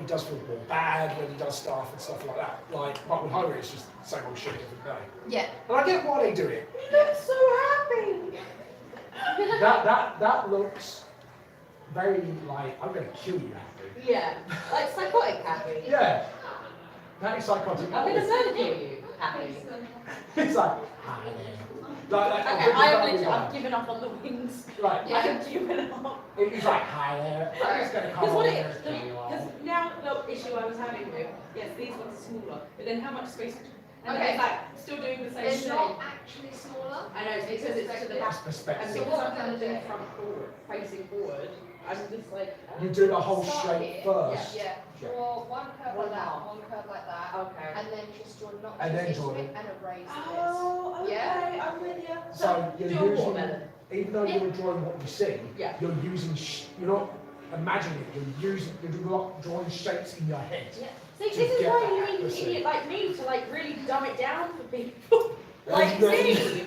does feel more bad when he does stuff and stuff like that. Like, but with Homer, it's just the same old shit every day. Yeah. And I get why they do it. He looks so happy. That looks very like, I'm going to kill you happy. Yeah, like psychotic happy. Yeah. That is psychotic. I'm going to murder you happy. It's like, like Okay, I've given up on the wings. Like, Yeah. I've given up. he's like, hi there. I'm just going to come Because what over it here and kill you all. because now the issue I was having with, yes, these ones are smaller, but then how much space? And then Okay. it's like still doing the same It's thing. not actually smaller. I know, because it's to the back. It's perspective. And because I'm kind of doing front forward, facing forward, I'm just like. You do the whole Start shape here. first. Yeah. Draw one curve One like that, half. one curve like that, Okay. and then just draw notches And then into draw it them. and erase Oh, okay, Yeah. I'm with you. So you're do a using, watermelon. even though you're drawing what you see, Yeah. you're using, you're not imagining it, you're not drawing shapes in your head. Yeah. See, To this is get why that you need an accuracy. idiot like me to like really dumb it down for people. Like You me.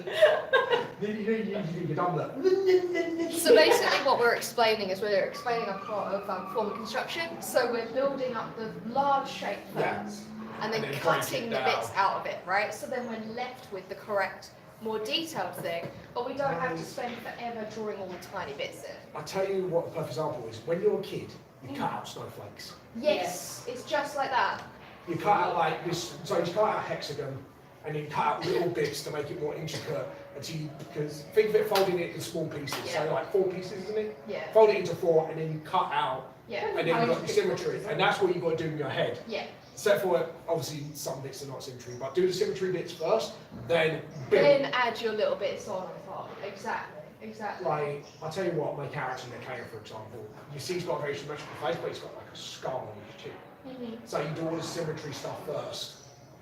need your dumb look. it. So basically what we're explaining is we're explaining a part of form construction. So we're building up the large shape Yeah. first, and then And then cutting break the it bits down. out of it, right? So then we're left with the correct, more detailed thing, but we don't have to spend forever drawing all the tiny bits in. I'll tell you what the perfect example is. When you're a kid, you cut out snowflakes. Yes, it's just like that. You cut out like this, so you cut out a hexagon, and you cut out little bits to make it more intricate until you, because think of it folding it in small pieces, so Yeah. like 4 pieces, isn't it? Yeah, Fold it into 4, and then you cut out, yeah, and then you've got your symmetry, and that's what you've got to do in your head. yeah. Except for, obviously, some bits are not symmetry, but do the symmetry bits first, then build. Then add your little bits on top. Exactly, exactly. Like, I'll tell you what, my character in the Kane, for example, you see he's got a very symmetrical face, but he's got like a skull on his chin. Mhm. So you do all the symmetry stuff first,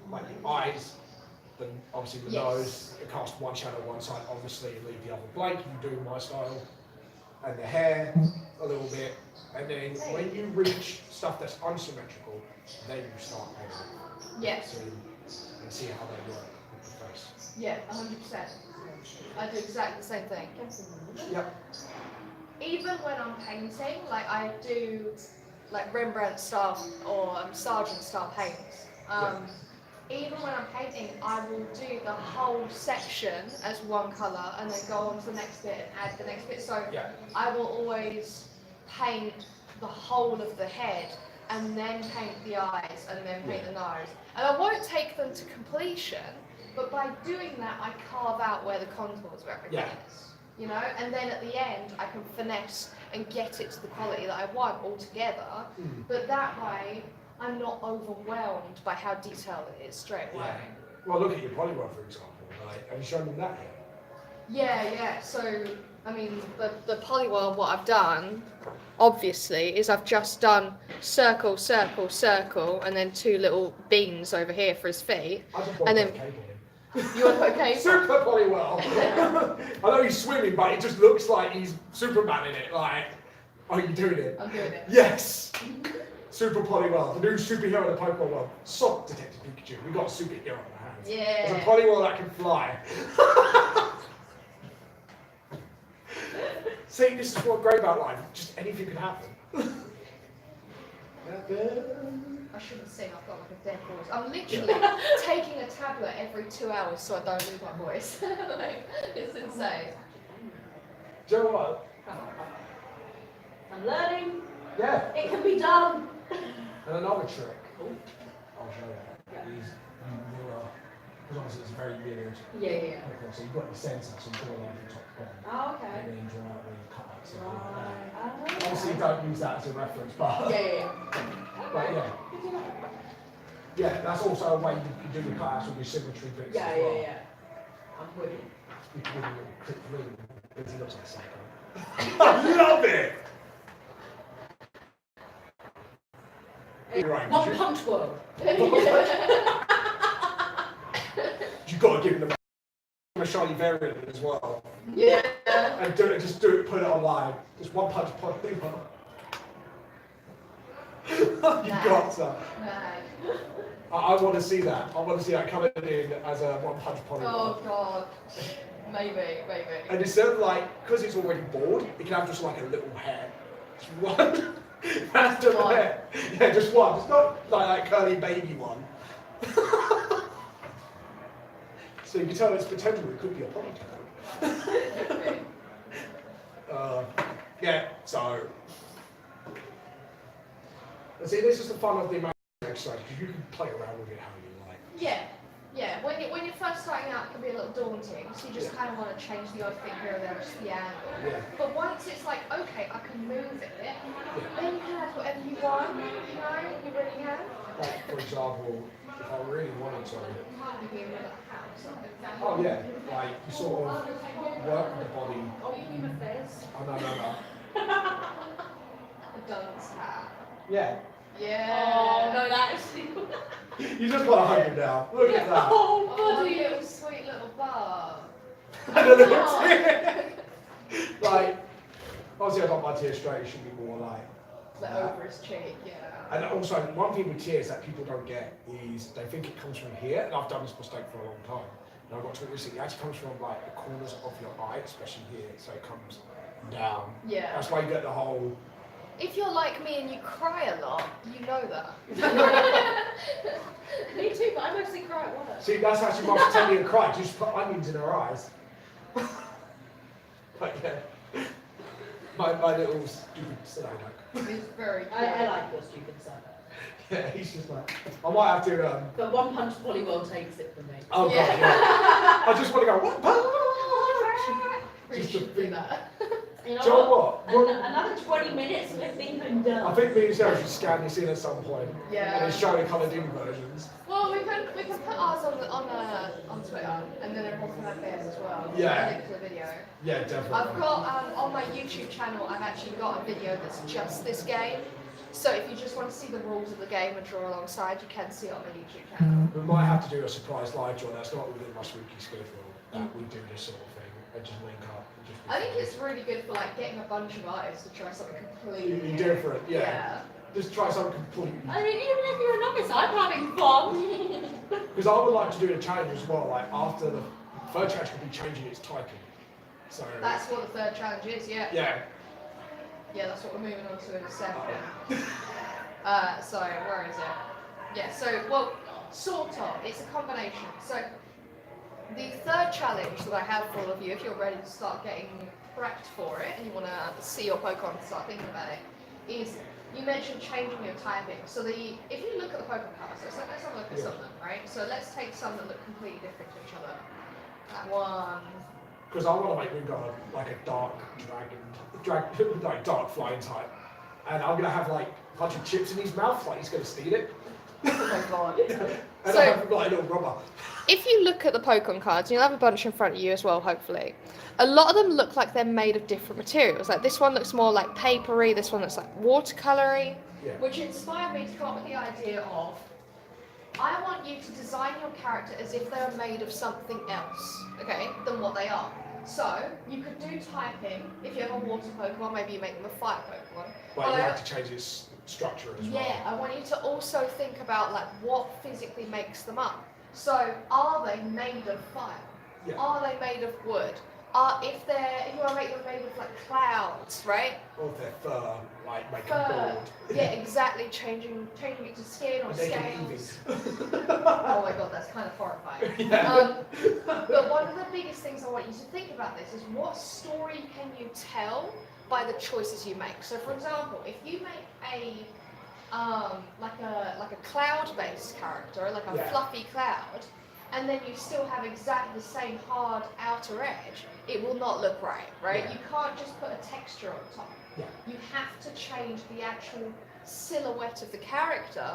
like the eyes, then obviously the Yes. nose, you cast one shadow one side, obviously, and leave the other blank, you do my style, and the hair a little bit, and then when you reach stuff that's unsymmetrical, then you start painting. Yeah, And see how they work with the face. yeah, 100%. I do exactly the same thing. Yep. Even when I'm painting, like I do like Rembrandt style or Sargent style paints. Even when I'm painting, I will do the whole section as one colour and then go on to the next bit and add the next bit. So Yeah. I will always paint the whole of the head and then paint the eyes and then paint the nose. And I won't take them to completion, but by doing that, I carve out where the contours of everything Yeah. is. You know, and then at the end, I can finesse and get it to the quality that I want altogether. Mm. But that way, I'm not overwhelmed by how detailed it is straight away. Yeah. Well, look at your polygon, for example. Like, have you shown them that yet? Yeah. So, I mean, the polywall, what I've done, obviously, is I've just done circle, circle, circle, and then 2 little beans over here for his feet. I just want And to then- put a cape on him. You want to put a cape on? Super polywell. I know he's swimming, but it just looks like he's Superman in it. Like, are you doing it? I'm doing it. Yes. Super polywell, the new superhero in the Pokemon world. Stop, Detective Pikachu. We got a superhero on our hands. There's a Yeah. polywell that can fly. See, this is what's great about life. Just anything can happen. I shouldn't sing, I've got like a dead voice. I'm literally taking a tablet every 2 hours so I don't lose my voice. Like, it's insane. Do you know what? I'm learning. Yeah. It can be done. And another trick. I'll show you. Is mirror. Because obviously it's very weird. Yeah. Okay, so you've got your centre, so you draw a line from top to bottom. Oh, okay. And then draw out where you cut out something like that. Right. Obviously, don't use that as a reference, but Yeah. but yeah, Good to know. yeah, that's also a way you can do the cutouts with your symmetry bits Yeah. as well. I'm with you. You can really click through because he looks like a psycho. I love it. Right, One punch world. you've got to give him a shiny variant as well, Yeah. and do it. Just do it. Put it online. Just one punch polygon. You've got to. Nice. I want to see that. I want to see that coming in as a one punch polygon. Oh god. Maybe. And instead of like, because it's already bored, you can have just like a little hair. Just one. Random One. hair. Yeah, just one. It's not like that curly baby one. So you can tell it's potential. It could be a ponytail. Yeah, so. And see, this is the fun of the imagination exercise, because you can play around with it how you like. Yeah, yeah. When you're first starting out, it can be a little daunting. So you just kind of want to change the odd thing here and there, just the angle. Yeah. But once it's like, okay, I can move it, then you can have whatever you want. You know, you really can. Like, for example, if I really wanted to. You can move a house. Oh, yeah. Like, you sort of work with the body. Oh, you mean my face? Oh, no. A dunce hat. Yeah. Yeah. Oh, no, that is... You just want to hug him now. Look at that. Oh, Oh, buddy. you little sweet little bug. Look at it. Like, obviously I got my tears straight, it should be more like. Like over his cheek, yeah. And also, one thing with tears that people don't get is they think it comes from here, and I've done this mistake for a long time. And I got to it recently, it actually comes from like the corners of your eye, especially here, so it comes down. Yeah. That's why you get the whole. If you're like me and you cry a lot, you know that. Me too, but I mostly cry at work. See, that's actually my pretending to cry, just put onions in her eyes. But yeah, my little stupid side. It's very cute. I like your stupid son. Yeah, he's just like, I might have to. But one punch volleyball takes it from me. Oh Yeah. god, yeah. I just want to go. What? We Just to should do think- that. You know Do you know what? Another 20 minutes and we're thinking I done. think me and Sarah should scan this in at some point. Yeah. And show the coloured in versions. Well, we can put ours on Twitter, and then everyone can have theirs as well. Yeah. Link to the video. Yeah, definitely. I've got on my YouTube channel. I've actually got a video that's just this game. So if you just want to see the rules of the game and draw alongside, you can see it on my YouTube channel. We might have to do a surprise live draw. That's not within my spooky schedule. That we do this sort of thing and just link up. And just I think it's really good for like getting a bunch of artists to try something completely different. Yeah. Just try something completely. I mean, even if you're a novice, I'm having fun. Because I would like to do a challenge as well. Like after the third challenge could be changing its typing. So. That's what the third challenge is. Yeah. Yeah. Yeah, that's what we're moving on to in a second. Sorry, where is it? Yeah, so, well, sort of. It's a combination. So, the third challenge that I have for all of you, if you're ready to start getting prepped for it and you want to see your Pokemon and start thinking about it, is you mentioned changing your typing. So, if you look at the Pokemon cards, let's have a look at some of them, right? So, let's take some that look completely different to each other. That one. Because I want to make Wingard like a dark dragon, like dark flying type. And I'm going to have like a bunch of chips in his mouth, like he's going to steal it. Oh my god. And So- I have like a little rubber. If you look at the Pokemon cards, you'll have a bunch in front of you as well, hopefully. A lot of them look like they're made of different materials. Like this one looks more like papery, this one looks like watercolory, Yeah. which inspired me to come up with the idea of, I want you to design your character as if they're made of something else, okay, than what they are. So, you could do typing, if you have a water Pokemon, maybe you make them a fire Pokemon. But you have to change its structure as well. Yeah, I want you to also think about like what physically makes them up. So, are they made of fire? Yeah. Are they made of wood? If you want to make them made of like clouds, right? Or if their fur, like make Fur. a board. Yeah, exactly. Changing it to skin or And they can scales. eat Oh my god, that's kind of horrifying. Yeah. But one of the biggest things I want you to think about this is what story can you tell by the choices you make. So, for example, if you make a like a cloud-based character, like a Yeah. fluffy cloud, and then you still have exactly the same hard outer edge, it will not look right, right? Yeah. You can't just put a texture on top. Yeah. You have to change the actual silhouette of the character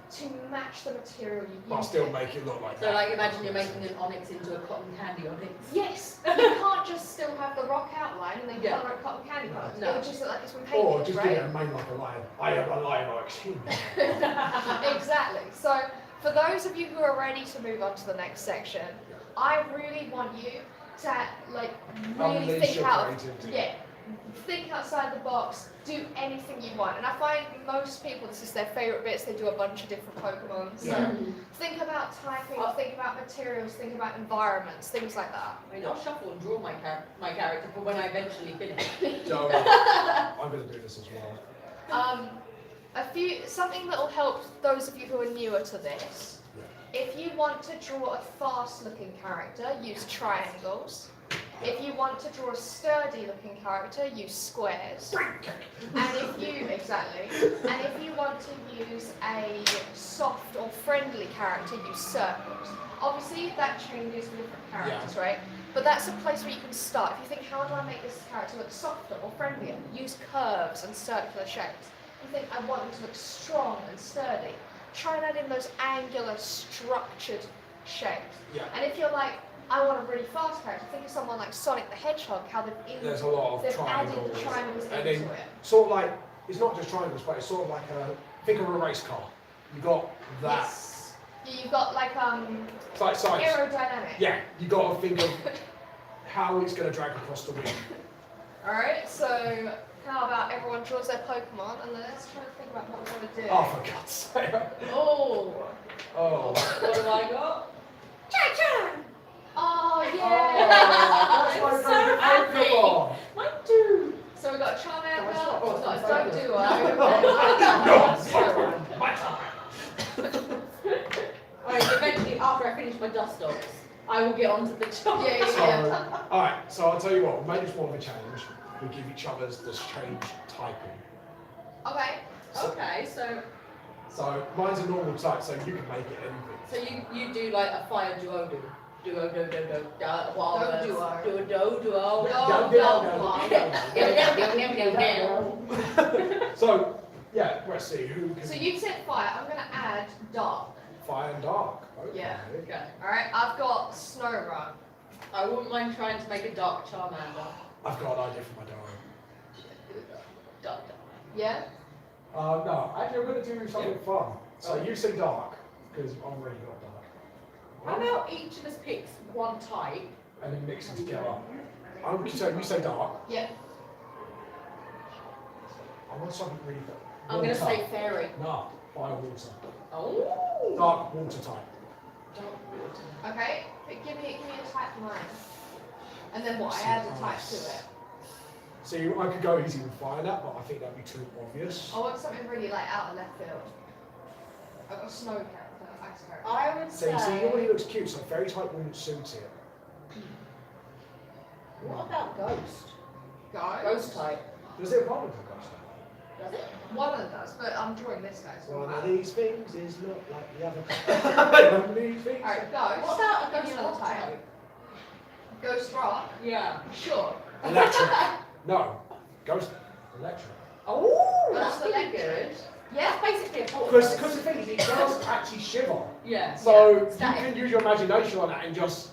to match the material you use. But still make it look like So that. like imagine you're making an onyx into a cotton candy onyx. Yes, you can't just still have the rock outline and then Yeah. colour it cotton candy colours. No. It would just look like it's been painted, Or just right? do it and make like a lion. I am a lion like him. Exactly. So, for those of you who are ready to move on to the next section, I really want you to like really Unleash think your out. creativity. Yeah. Think outside the box. Do anything you want. And I find most people, this is their favourite bits. They do a bunch of different Pokemon. So Yeah. think about typing. Think about materials. Think about environments. Things like that. I mean, I'll shuffle and draw my character for when I eventually finish. So, I'm going to do this as well. Something that will help those of you who are newer to this. If you want to draw a fast-looking character, use triangles. If you want to draw a sturdy-looking character, use squares. And if you want to use a soft or friendly character, use circles. Obviously, that changes for different characters, right? But that's a place where you can start. If you think, how do I make this character look softer or friendlier? Use curves and circular shapes. If you think, I want them to look strong and sturdy, try and add in those angular, structured shapes. Yeah. And if you're like, I want a really fast character, think of someone like Sonic the Hedgehog, how There's a lot of they've triangles. added the triangles And into then, it. sort of like, it's not just triangles, but it's sort of like think of a race car. You got that. Yes. You've got like It's like science. aerodynamic. Yeah, you got to think of how it's going to drag across the wind. Alright, so how about everyone draws their Pokemon and let's try to think about what we're going to do. Oh, for God's sake. Oh. Oh. What have I got? Cha-cha! Oh, Oh, yeah! that's my I'm so favourite happy. Pokemon. Mine too. So we've got a Charmander, Can I stop? we've got a Oh, Doduo, My time. Alright, eventually after I finish my dust dogs, I will get onto the job. Yeah. So, alright, so I'll tell you what, we'll make this more of a challenge. We give each other this change typing. Okay. Okay, So mine's a normal type, so you can make it anything. so you do like a fire duo-do. Duo-do-do-do. Wild words. Duo. Duo-do-duo. So, yeah, let's see who can. So you said fire, I'm going to add dark. Fire and dark. Okay. Yeah. Okay. Alright, I've got Snow I wouldn't mind trying to make a dark Charmander. I've got an idea for my diary. Dark. Yeah? No, actually I'm going to do something fun. So you say dark, because I'm really not dark. How about each of us picks one type? And then mix them together. So you say dark. Yeah. I want something really. I'm going to water. say fairy. No, fire water. Oh. Dark water type. Dark water. Okay, but give me a type of mine. And then what? I add a type to it. See, I could go easy with fire that, but I think that'd be too obvious. I want something really like out of left field. I've got a snow character, ice character. I would So say. you see, he already looks cute, so fairy type wouldn't suit it. What about ghost? Ghost? Ghost type. Does it problem with ghost type? Does it? One of them does, but I'm drawing this guy. So One of these things is not like the other. One of these things. Alright, ghost. What about a Give me ghost another rock type. type? Ghost rock? Yeah. Sure. Electric. No. Ghost. Electric. Oh, That's that's pretty electric. good. Yeah. That's basically a portal. Because the thing is, it does actually shiver. Yeah. So you Static. can use your imagination on that and just.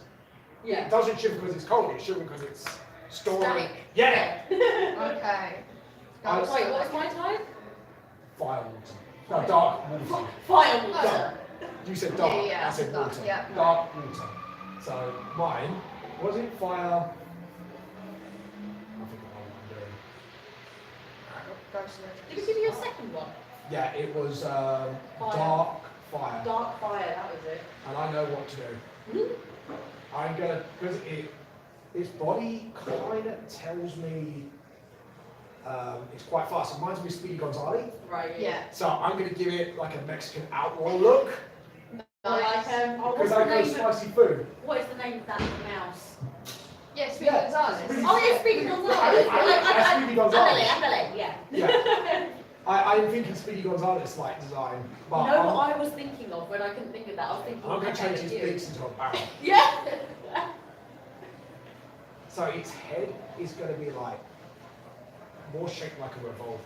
Yeah. It doesn't shiver because it's cold, it's shivering because it's storing. Static. Yeah! Okay. Ghost Wait, what's my type? Fire water. No, dark water. Fire Oh. water. You said dark, Yeah, yeah, I said dark, water. yeah. Dark water. So mine, was it fire? I think I know what I'm doing. Ghost Did we give you a second one? Yeah, it was dark fire. Dark fire, that was it. And I know what to do. I'm gonna, because its body kind of tells me it's quite fast. It reminds me of Speedy Gonzales. Right. Yeah. So I'm gonna give it like a Mexican outlaw look. Or like, what's Because the I go name of, spicy food. what is the name of that mouse? Yes, Speedy Yeah. Gonzales. Oh, yeah, Speedy Gonzales. That's Speedy Gonzales. Andale, yeah. Yeah. I'm thinking Speedy Gonzales like design. But You know what I was thinking of when I couldn't think of that? I was thinking I'm of gonna change Andale his you. beaks into a barrel. Yeah. So its head is gonna be like more shaped like a revolver.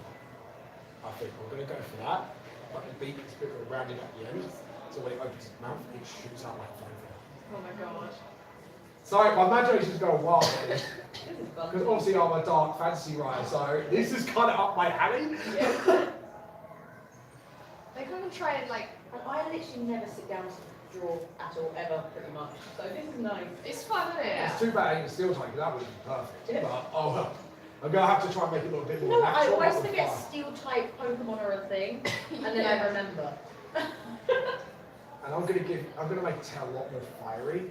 I think we're gonna go for that. But the beak is a bit more rounded at the end. So when it opens its mouth, it shoots out like a flamethrower. Oh my gosh. Sorry, my imagination's going wild on this. This is fun. Because obviously I'm a dark fantasy writer, so this is kind of up my alley. Yeah. They can try and like, And I literally never sit down to draw at all, ever, pretty much. So this is nice. it's fun, isn't it? It's too bad I ain't steel type, that would be perfect. Yeah. But oh well. I'm gonna have to try and make it look a bit You more know what, I natural. always but with forget fire. steel type Pokemon are a thing, and then Yeah. I remember. And I'm gonna make it a lot more fiery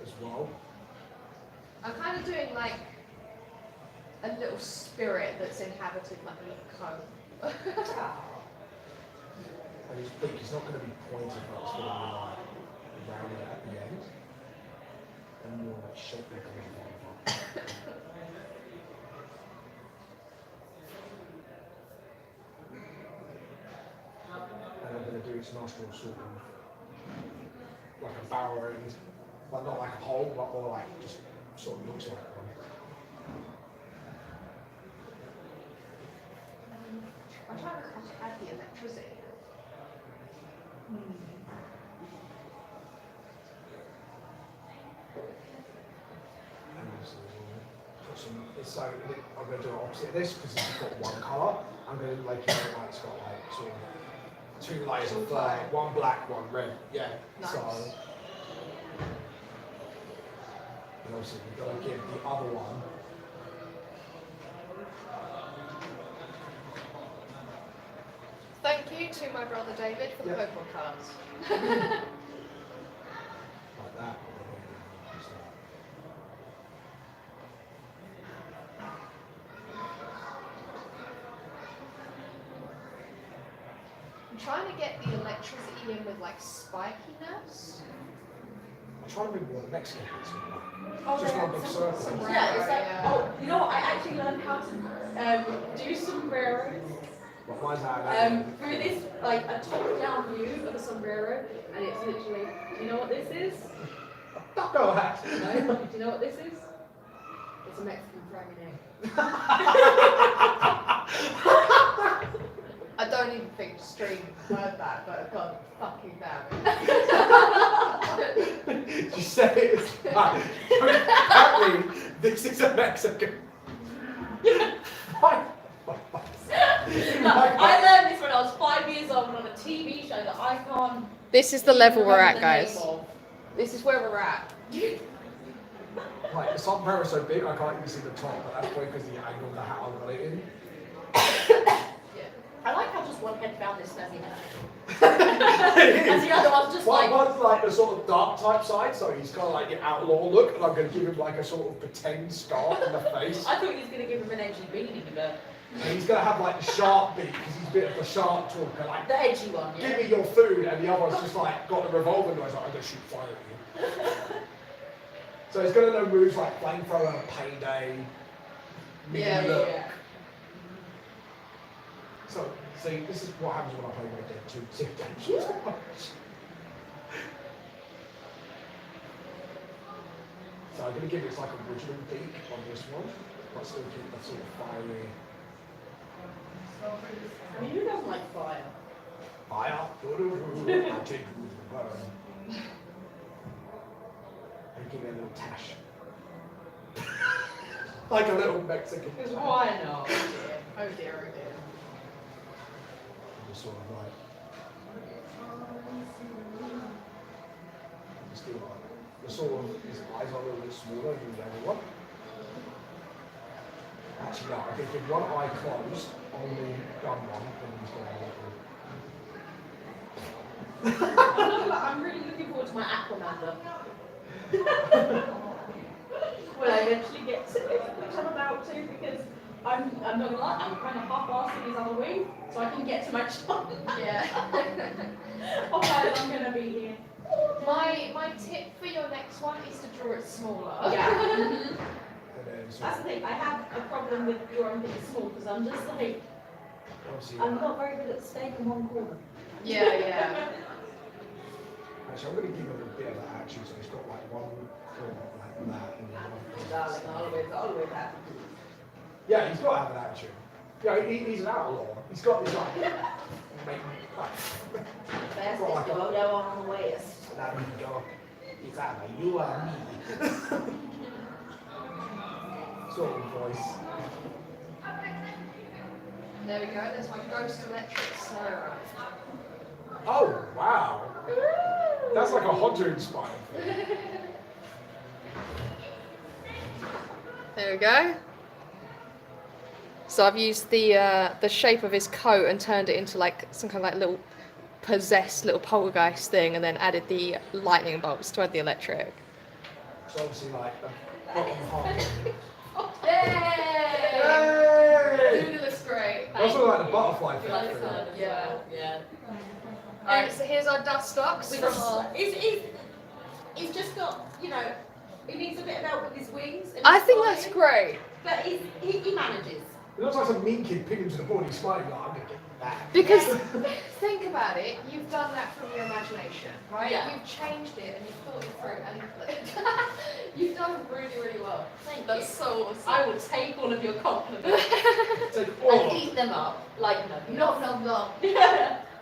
as well. I'm kind of doing like a little spirit that's inhabited like a little cone. And his beak is not going to be pointed, but it's going to be like rounded at the end. And more like shapely kind of vibe. And I'm going to do its nostril sort of like a barrow end, but not like a hole, but more like just sort of looks like one. I'm trying to add the electricity. And obviously put some, so I'm going to do it opposite of this because it's got one colour. I'm going to make it look like it's got like sort of 2 layers of one black, one red. Yeah. Nice. So, and obviously we've got to give the other one. Thank you to my brother David for the Yep. Pokemon cards. Like that. I'm trying to get the electricity in with like spikiness. I'm trying to remember what the Mexican is. Oh, Just yeah, one big circle. Yeah, it's like, Yeah. oh, you know what, I actually learned how to do sombreros But why is that? through this, like, a top-down view of a sombrero, and it's literally, do you know what this is? Fuck all that. No? Do you know what this is? It's a Mexican frying egg. I don't even think Stream heard that, but god fucking damn it. You said it as that. Apparently, this is a Mexican. Why? I learned this when I was 5 years old on a TV show that I can't. This is the level we're at, remember the guys. name of. This is where we're at. Like, the sombrero is so big I can't even see the top, but that's probably because of the angle of the hat I've got it in. I like how just one head found this snazzy hat. And the other one's just like. One's like the sort of dark type side, so he's got like the outlaw look, and I'm going to give him like a sort of pretend scar in the face. I thought he was going to give him an edgy beanie, but. And he's going to have like the sharp beak, because he's a bit of a sharp talker, like, The edgy one, give yeah. me your food, and the other one's just like got the revolver noise, like, I'm going to shoot fire at you. So he's going to know moves like flamethrower, payday, Yeah, look. yeah. So, see, this is what happens when I play Red Dead 2 games so much. So I'm going to give it like original beak on this one, but still keep that sort of fiery I mean, who doesn't like fire? fire. I take you to burn. And give it a little tash. Like a little Mexican. Because tash. why not? Oh dear, oh dear. Just sort of like. Just do like. The sort of, his eyes are a little bit smaller than the other one. Actually, no, I think with one eye closed on the gun one, then he's going to I'm really looking forward to my Aquamander. When I eventually get to it, which I'm about to, because I'm not gonna lie, I'm kind of half-assing his other wing, so I can get to my shot. Yeah. Otherwise, I'm gonna be here. My tip for your next one is to draw it smaller. Yeah. And then sort That's the of, thing, I have a problem with drawing things small, because I'm just like, obviously, I'm not very good at staying in one corner. Yeah, yeah. actually, I'm going to give him a bit of that action, so he's got like one claw like that, and then one. Darling, always happy. Yeah, he's got to have an action. Yeah, he's an outlaw. He's got his like, make Fastest Right. dodo on the west. that we go. It's either you or me. Sort of voice. There we go, there's my ghost electric Sarah. Oh wow, that's like a Hunter inspired thing. There we go. So I've used the shape of his coat and turned it into like some kind of like little possessed little poltergeist thing, and then added the lightning bolts to add the electric. So obviously like the bottom half. Yay! like the butterfly You like effect. the sun as Yeah. well? Yeah. Alright, so here's our dust stocks We from got, our... he's just got, you know, he needs a bit of help with his wings. And I his think that's flying, great. But he manages. It looks like some mean kid pinned him to the board. He's smiling like, I'm gonna get back. Because think about it, you've done that from your imagination, right? Yeah. You've changed it and you've thought it through and you've done really, really well. Thank That's you. so awesome. I will take all of your compliments Take all and of eat them up like nothing. No, no, no.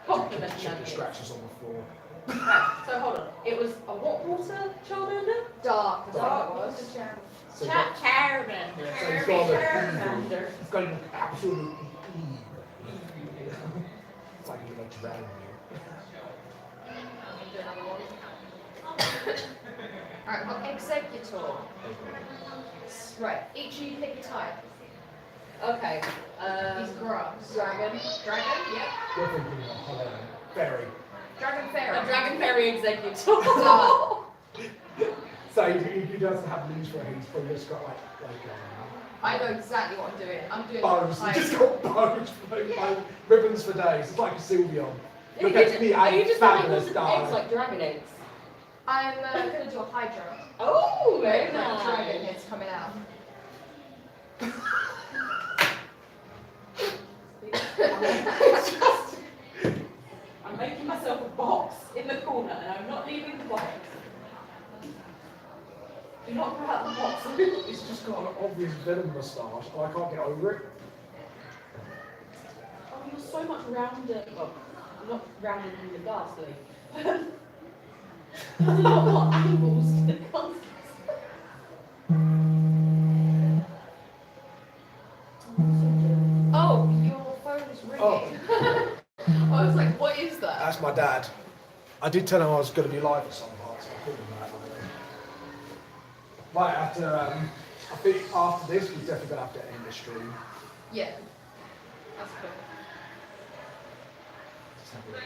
Compliment Chicken nothing. scratches on the floor. Right, so hold on. It was a what water charmander? Dark, is that Dark what it water was? charmander. So Charmander. Yeah, so it's got the Charmander. It's got an absolute It's like you're like drowning Alright, we've got Executor. Right, each of you pick a type. Okay. He's grass. Dragon. Dragon? Yep. You're thinking of fairy. Dragon A Pharaoh. Dragon Fairy Executor. So he doesn't have leaves for it, he's probably just got like I know exactly what I'm doing. I'm doing bows. like, He's just got bows, like ribbons for days. It's like a Sylveon. Look Are you at me, are you I'm just having fabulous, eggs darling. like dragon eggs? I'm gonna do a Hydra. Oh, very Like dragon nice. heads coming out. I'm making myself a box in the corner and I'm not leaving the box. Do not go out the box. It's just got an obvious venom moustache, and I can't get over it. Oh, you're so much rounder. Well, not rounder than the ghastly. There's a lot more angles to the concept. Oh, your phone is ringing. Oh. I was like, what is that? That's my dad. I did tell him I was going to be live at some parts. I called him that. Right, I think after this, we're definitely going to have to end the stream. Yeah. That's cool. Just have a look.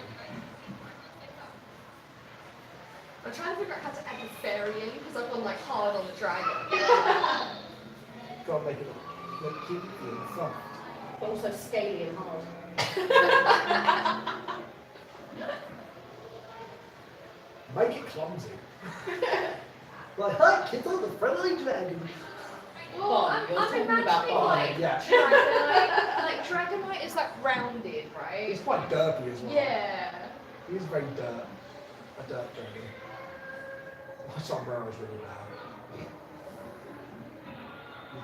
I'm trying to figure out how to add the fairy in because I've gone like hard on the dragon. Got to make it look cute in the front. But also scaly and hard. Make it clumsy. Like, hi, kids, I'm the friendly dragon. Well, Fine, I'm you're talking imagining about like yeah. Dragonite. Like Dragonite is like rounded, right? He's quite derpy as well. Yeah. He's very a dirt dragon. My sombrero is really loud. You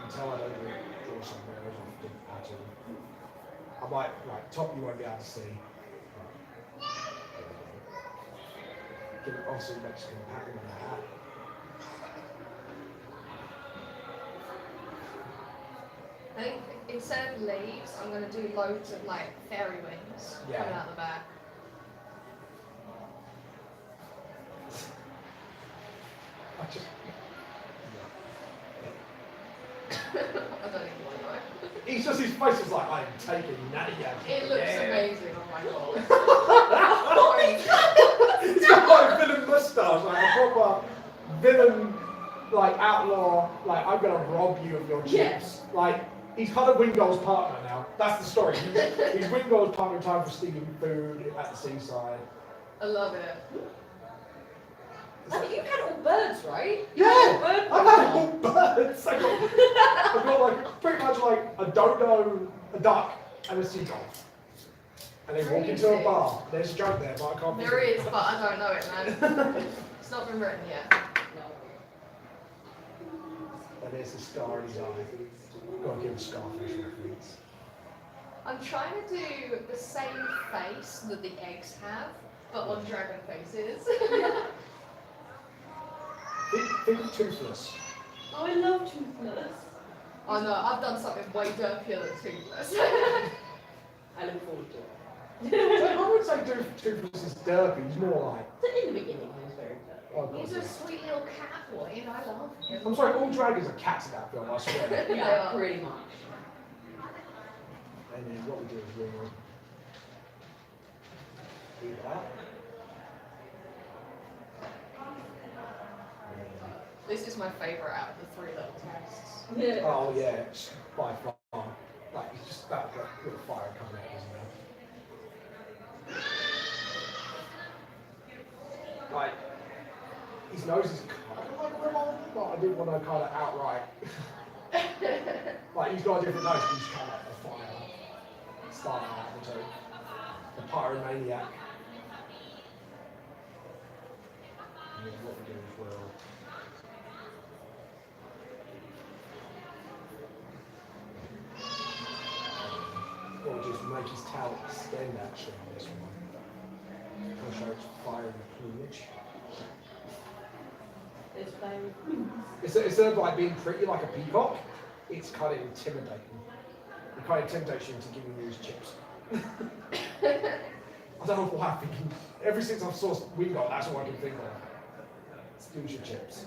can tell I don't really draw sombreros often at all. I might, like, top you won't be able to see. Give it also Mexican pattern on the hat. I think instead of leaves, I'm going to do loads of like fairy wings Yeah. coming out the back. I just, I don't even want to know. he's just, his face is like, I'm taking natty out. It looks amazing, oh my god. He's got like a villain moustache, like a proper villain, like outlaw, like I'm gonna rob you of your chips. Yes. Like, he's kind of Wingold's partner now. That's the story. He's Wingold's partner in time for stealing food at the seaside. I love it. I think you had all birds, right? Yeah, Bird I've had all birds. I've got like pretty much like a dodo, a duck, and a seagull. And they walk into a Crazy. bar. There's a joke there, but I can't. There is, but I don't know it, man. It's not been written yet. No. And there's a star in his eye. Gotta give him starfish reference. I'm trying to do the same face that the eggs have, but on dragon faces. Think of Toothless. Oh, I love Toothless. Oh no, I've done something way dirtier than Toothless. I look forward to it. I would say Toothless is derpy. He's more like. In the beginning, he was very good. Oh, God, He's a yeah. sweet little cat boy, and I love him. I'm sorry, all dragons are cats in that film, I swear. Yeah, pretty much. And then what we do is we'll do that. This is my favourite out of the three little tests. Yeah. Oh yeah, it's by far. Like, it's just that little fire coming out of his his nose is kind of like a revolver, but I didn't want to kind of outright. Like, he's got a different nose, but he's kind of like a fire style out of the two. The pyromaniac. And then what we do as well. What we do is make his tail extend actually on this one. I'll show it's fire and plumage. It's very. Instead of like being pretty like a peacock, it's kind of intimidating. It kind of intimidates you into giving you his chips. I don't know why I'm thinking. Ever since I've saw Wingot, that's all I can think of. Steals your chips.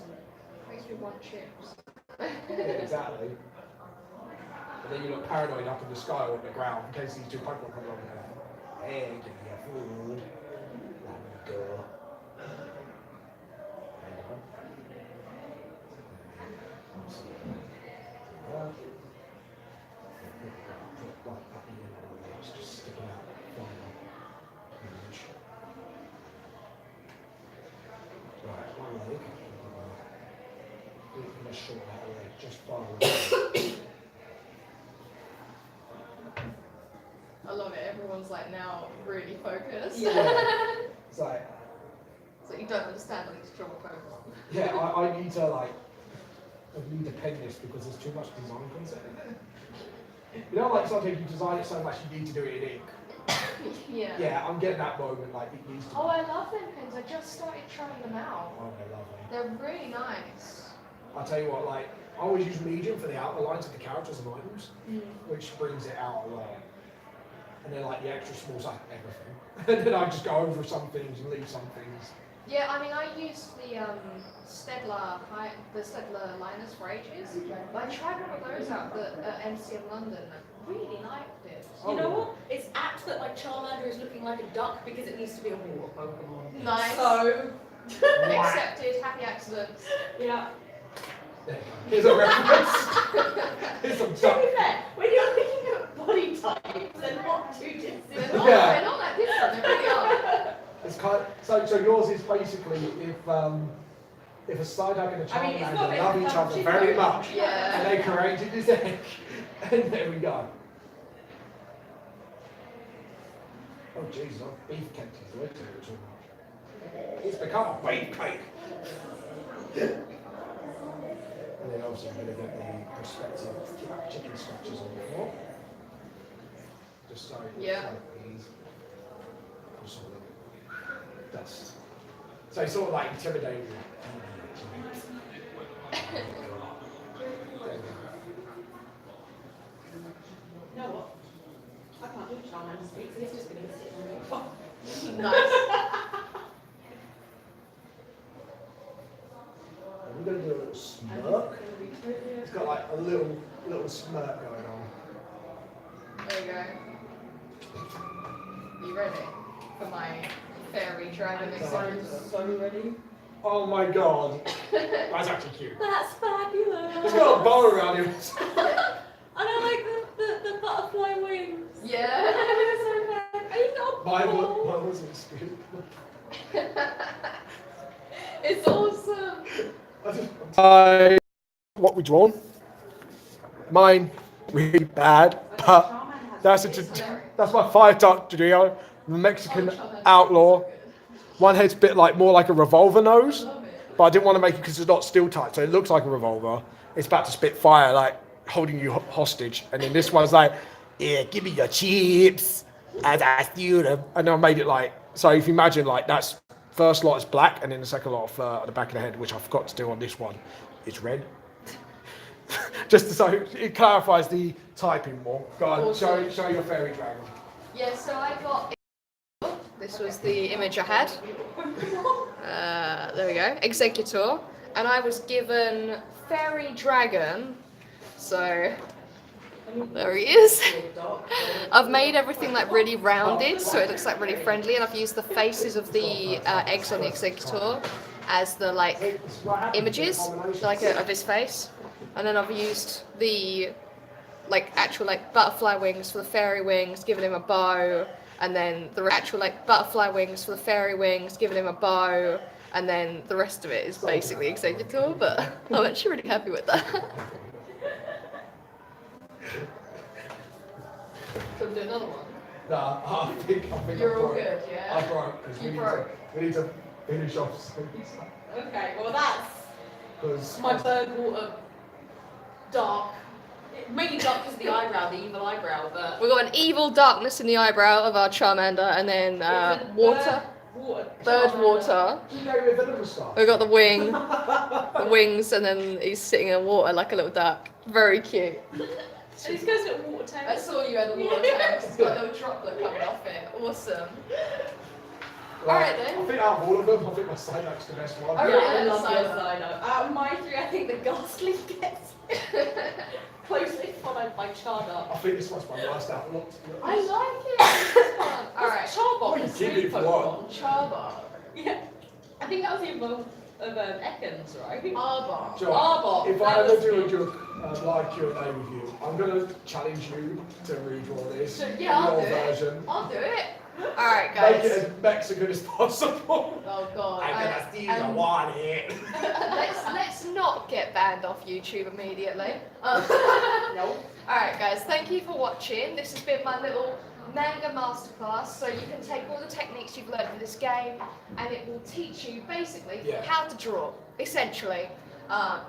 Makes me want chips. Yeah, exactly. And then you look paranoid up in the sky or on the ground in case these two Pokemon come along and hey, give me your food. Let me go. Just sticking out. Right, one leg. I'm short that leg, just far. I love it. Everyone's like now really focused. Yeah. It's like, So you don't understand like it's trouble Pokemon. yeah, I need to like, I need to pen this because there's too much design concept in there. You know, like sometimes you design it so much you need to do it in ink. Yeah. Yeah, I'm getting that moment, like it needs to be. Oh, I love them pins. I just started trying them out. Oh, they're lovely. They're really nice. I'll tell you what, like, I always use medium for the outer lines of the characters and items, which brings it out a lot. And then like the extra small stuff, everything. And then I just go over some things and leave some things. Yeah, I mean, I used the Stedler liners for ages. But I tried one of those out at MC in London. I really liked it. You know what? It's apt that like Charmander is looking like a duck because it needs to be a water Pokemon. Nice. So, Accepted. Happy accidents. yeah. There you go. Here's a reference. Here's some To stuff. be fair, when you're looking at body types, they're not too They're dissimilar. not, Yeah. they're not like this one. They really are. It's kind of, so yours is basically if a Psyduck and a I mean, it's not Charmander love really each other much, very is it? much, Yeah. and they created this egg, and there we go. Oh Jesus, I've beef cake is way too much. It's become a beef cake. And then obviously I'm going to get the perspective chicken scratches on the floor. Just so it Yeah. looks like these. Sort of dust. So it's sort of like intimidating. You know what? I can't do Charmander speak, so it's just going to sit on me. Nice. I'm going to do a little smirk. It's got like a little smirk going on. There you go. You ready for my fairy dragon experience? So ready. Oh my god. That's actually cute. That's fabulous. It's got a bow around him. And I like the butterfly wings. Yeah. So bad. And he's got a Mine ball. wasn't stupid. It's awesome. What we drawn? Mine really bad, but that's my fire-type trio, the Mexican outlaw. One head's a bit like more like a revolver nose, but I didn't want to make it because it's not steel type, so it looks like a revolver. It's about to spit fire, like holding you hostage. And then this one's like, yeah, give me your chips as I steal them. And I made it like, so if you imagine like that's first lot is black, and then the second lot of at the back of the head, which I forgot to do on this one, is red. Just so it clarifies the typing more. Go on, Awesome. show your fairy dragon. Yeah, so I got. This was the image I had. There we go. Executor. And I was given Fairy Dragon. So there he is. I've made everything like really rounded, so it looks like really friendly, and I've used the faces of the eggs on the Executor as the like images, like of his face. And then I've used the like actual like butterfly wings for the fairy wings, giving him a bow, and then the actual like butterfly wings for the fairy wings, giving him a bow, and then the rest of it is basically executor, but I'm actually really happy with that. Should we do another one? Nah, I think You're I all broke. good, yeah? I broke because You we broke. need to finish off some Okay, well that's because my bird water dark. Mainly dark because of the eyebrow, the evil eyebrow, but We've got an evil darkness in the eyebrow of our Charmander, and then water, bird water. you know with the little stuff. We've got the wings, and then he's sitting in water like a little duck. Very cute. And these guys got water tanks. I saw you had the water tank. It's got a little droplet coming off it. Awesome. Alright then. I think out of all of them, I think my Psyduck's the best one. I Yeah, really I like love the the side side. Out of my three, I think the ghastly gets it. Closely followed by Chardark. I think this one's my worst out of lot. I like it. It's fun. Alright. Charbot What was you keep really it for Pokemon. Charbar. Yeah. I think that was the evolve of Ekans, right? Arbar. Joe, Arbok, if that I ever was do a live Q&A with you, I'm going to challenge you to redraw this So, in yeah, I'll your do it. version. I'll do it. Alright Make it guys. as Mexican as possible. Oh god. I'm going to steal the one here. Let's not get banned off YouTube immediately. No. Alright guys, thank you for watching. This has been my little manga masterclass. So you can take all the techniques you've learned in this game and it will teach you basically Yeah. how to draw, essentially.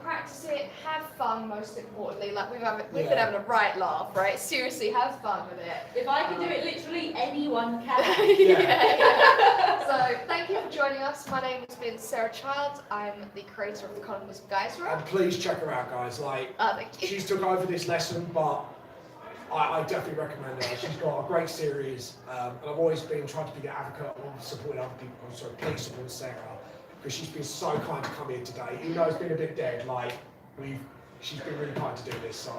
Practice it, have fun most importantly. Like we've been having a right laugh, right? Seriously, have fun with it. If I can do it, literally anyone can. yeah. So thank you for joining us. My name has been Sarah Childs. I'm the creator of the Chronicles of Geisra. And please check her out, guys. Like, Thank you. she's took over this lesson, but I definitely recommend her. She's got a great series, and I've always been trying to be an advocate of supporting other people. So please support Sarah, because she's been so kind to come here today. Even though it's been a bit dead, like she's been really kind to do this. So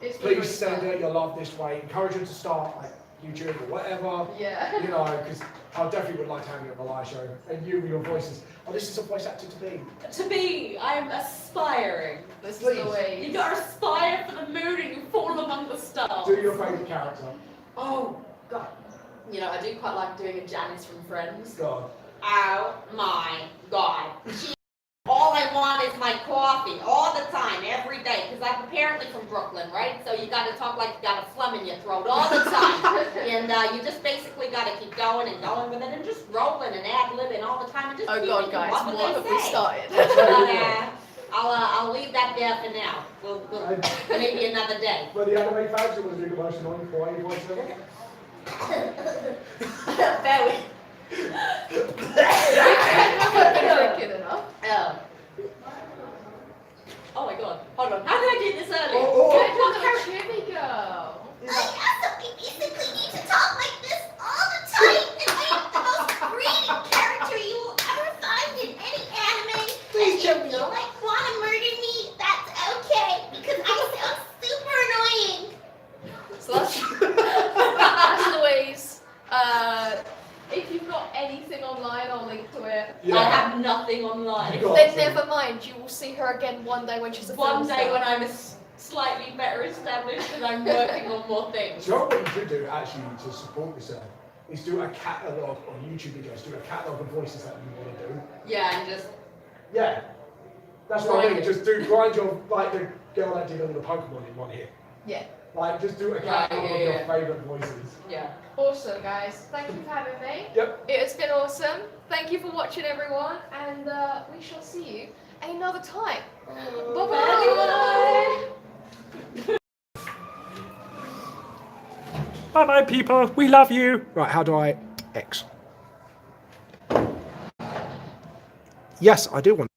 It's been really please send fun. her your love this way. Encourage her to start like YouTube or whatever. Yeah. You know, because I definitely would like to have you at the live show. And you with your voices. Oh, this is a voice actor to be. To be, I'm aspiring. This is Please. the way. You gotta aspire for the moon and you fall among the stars. Do your favourite character. Oh, God. You know, I do quite like doing a Janice from Friends. God. Oh my God. All I want is my coffee all the time, every day, because I'm apparently from Brooklyn, right? So you got to talk like you got a phlegm in your throat all the time. And you just basically got to keep going and going with it and just rolling and ad-libbing all the time and just Oh keep god, thinking, guys, what would what they have we say? started? But I'll leave that there for now. We'll maybe another day. For the anime fans, you want to do commercial on for any voiceover? Very. I've been drinking enough. Oh. Oh my God. Hold on. How did I do this earlier? Good little chibi girl. I also basically need to talk like this all the time and I'm the most grating character you will ever find in any anime. Please jump me up. Like want to murder me? That's okay because I sound super annoying. So that's Louise. If you've got anything online, I'll link to it. Yeah. I have nothing online. God. Then never mind, you will see her again one day when she's a One film day star. when I'm slightly better established and I'm working on more things. Do you know what you should do actually to support yourself? Is do a catalogue on YouTube videos, do a catalogue of voices that you want to do. Yeah, and just Yeah. That's what I mean. Grind it. Just grind your, like the girl that did all the Pokemon in one hit. Yeah. Like, just do a Right, catalogue of yeah, your yeah. favourite voices. yeah. Awesome, guys. Thank you for having me. Yep. It has been awesome. Thank you for watching, everyone, and we shall see you another time. Bye-bye. Bye bye, people. We love you. Right, how do I X? Yes, I do want.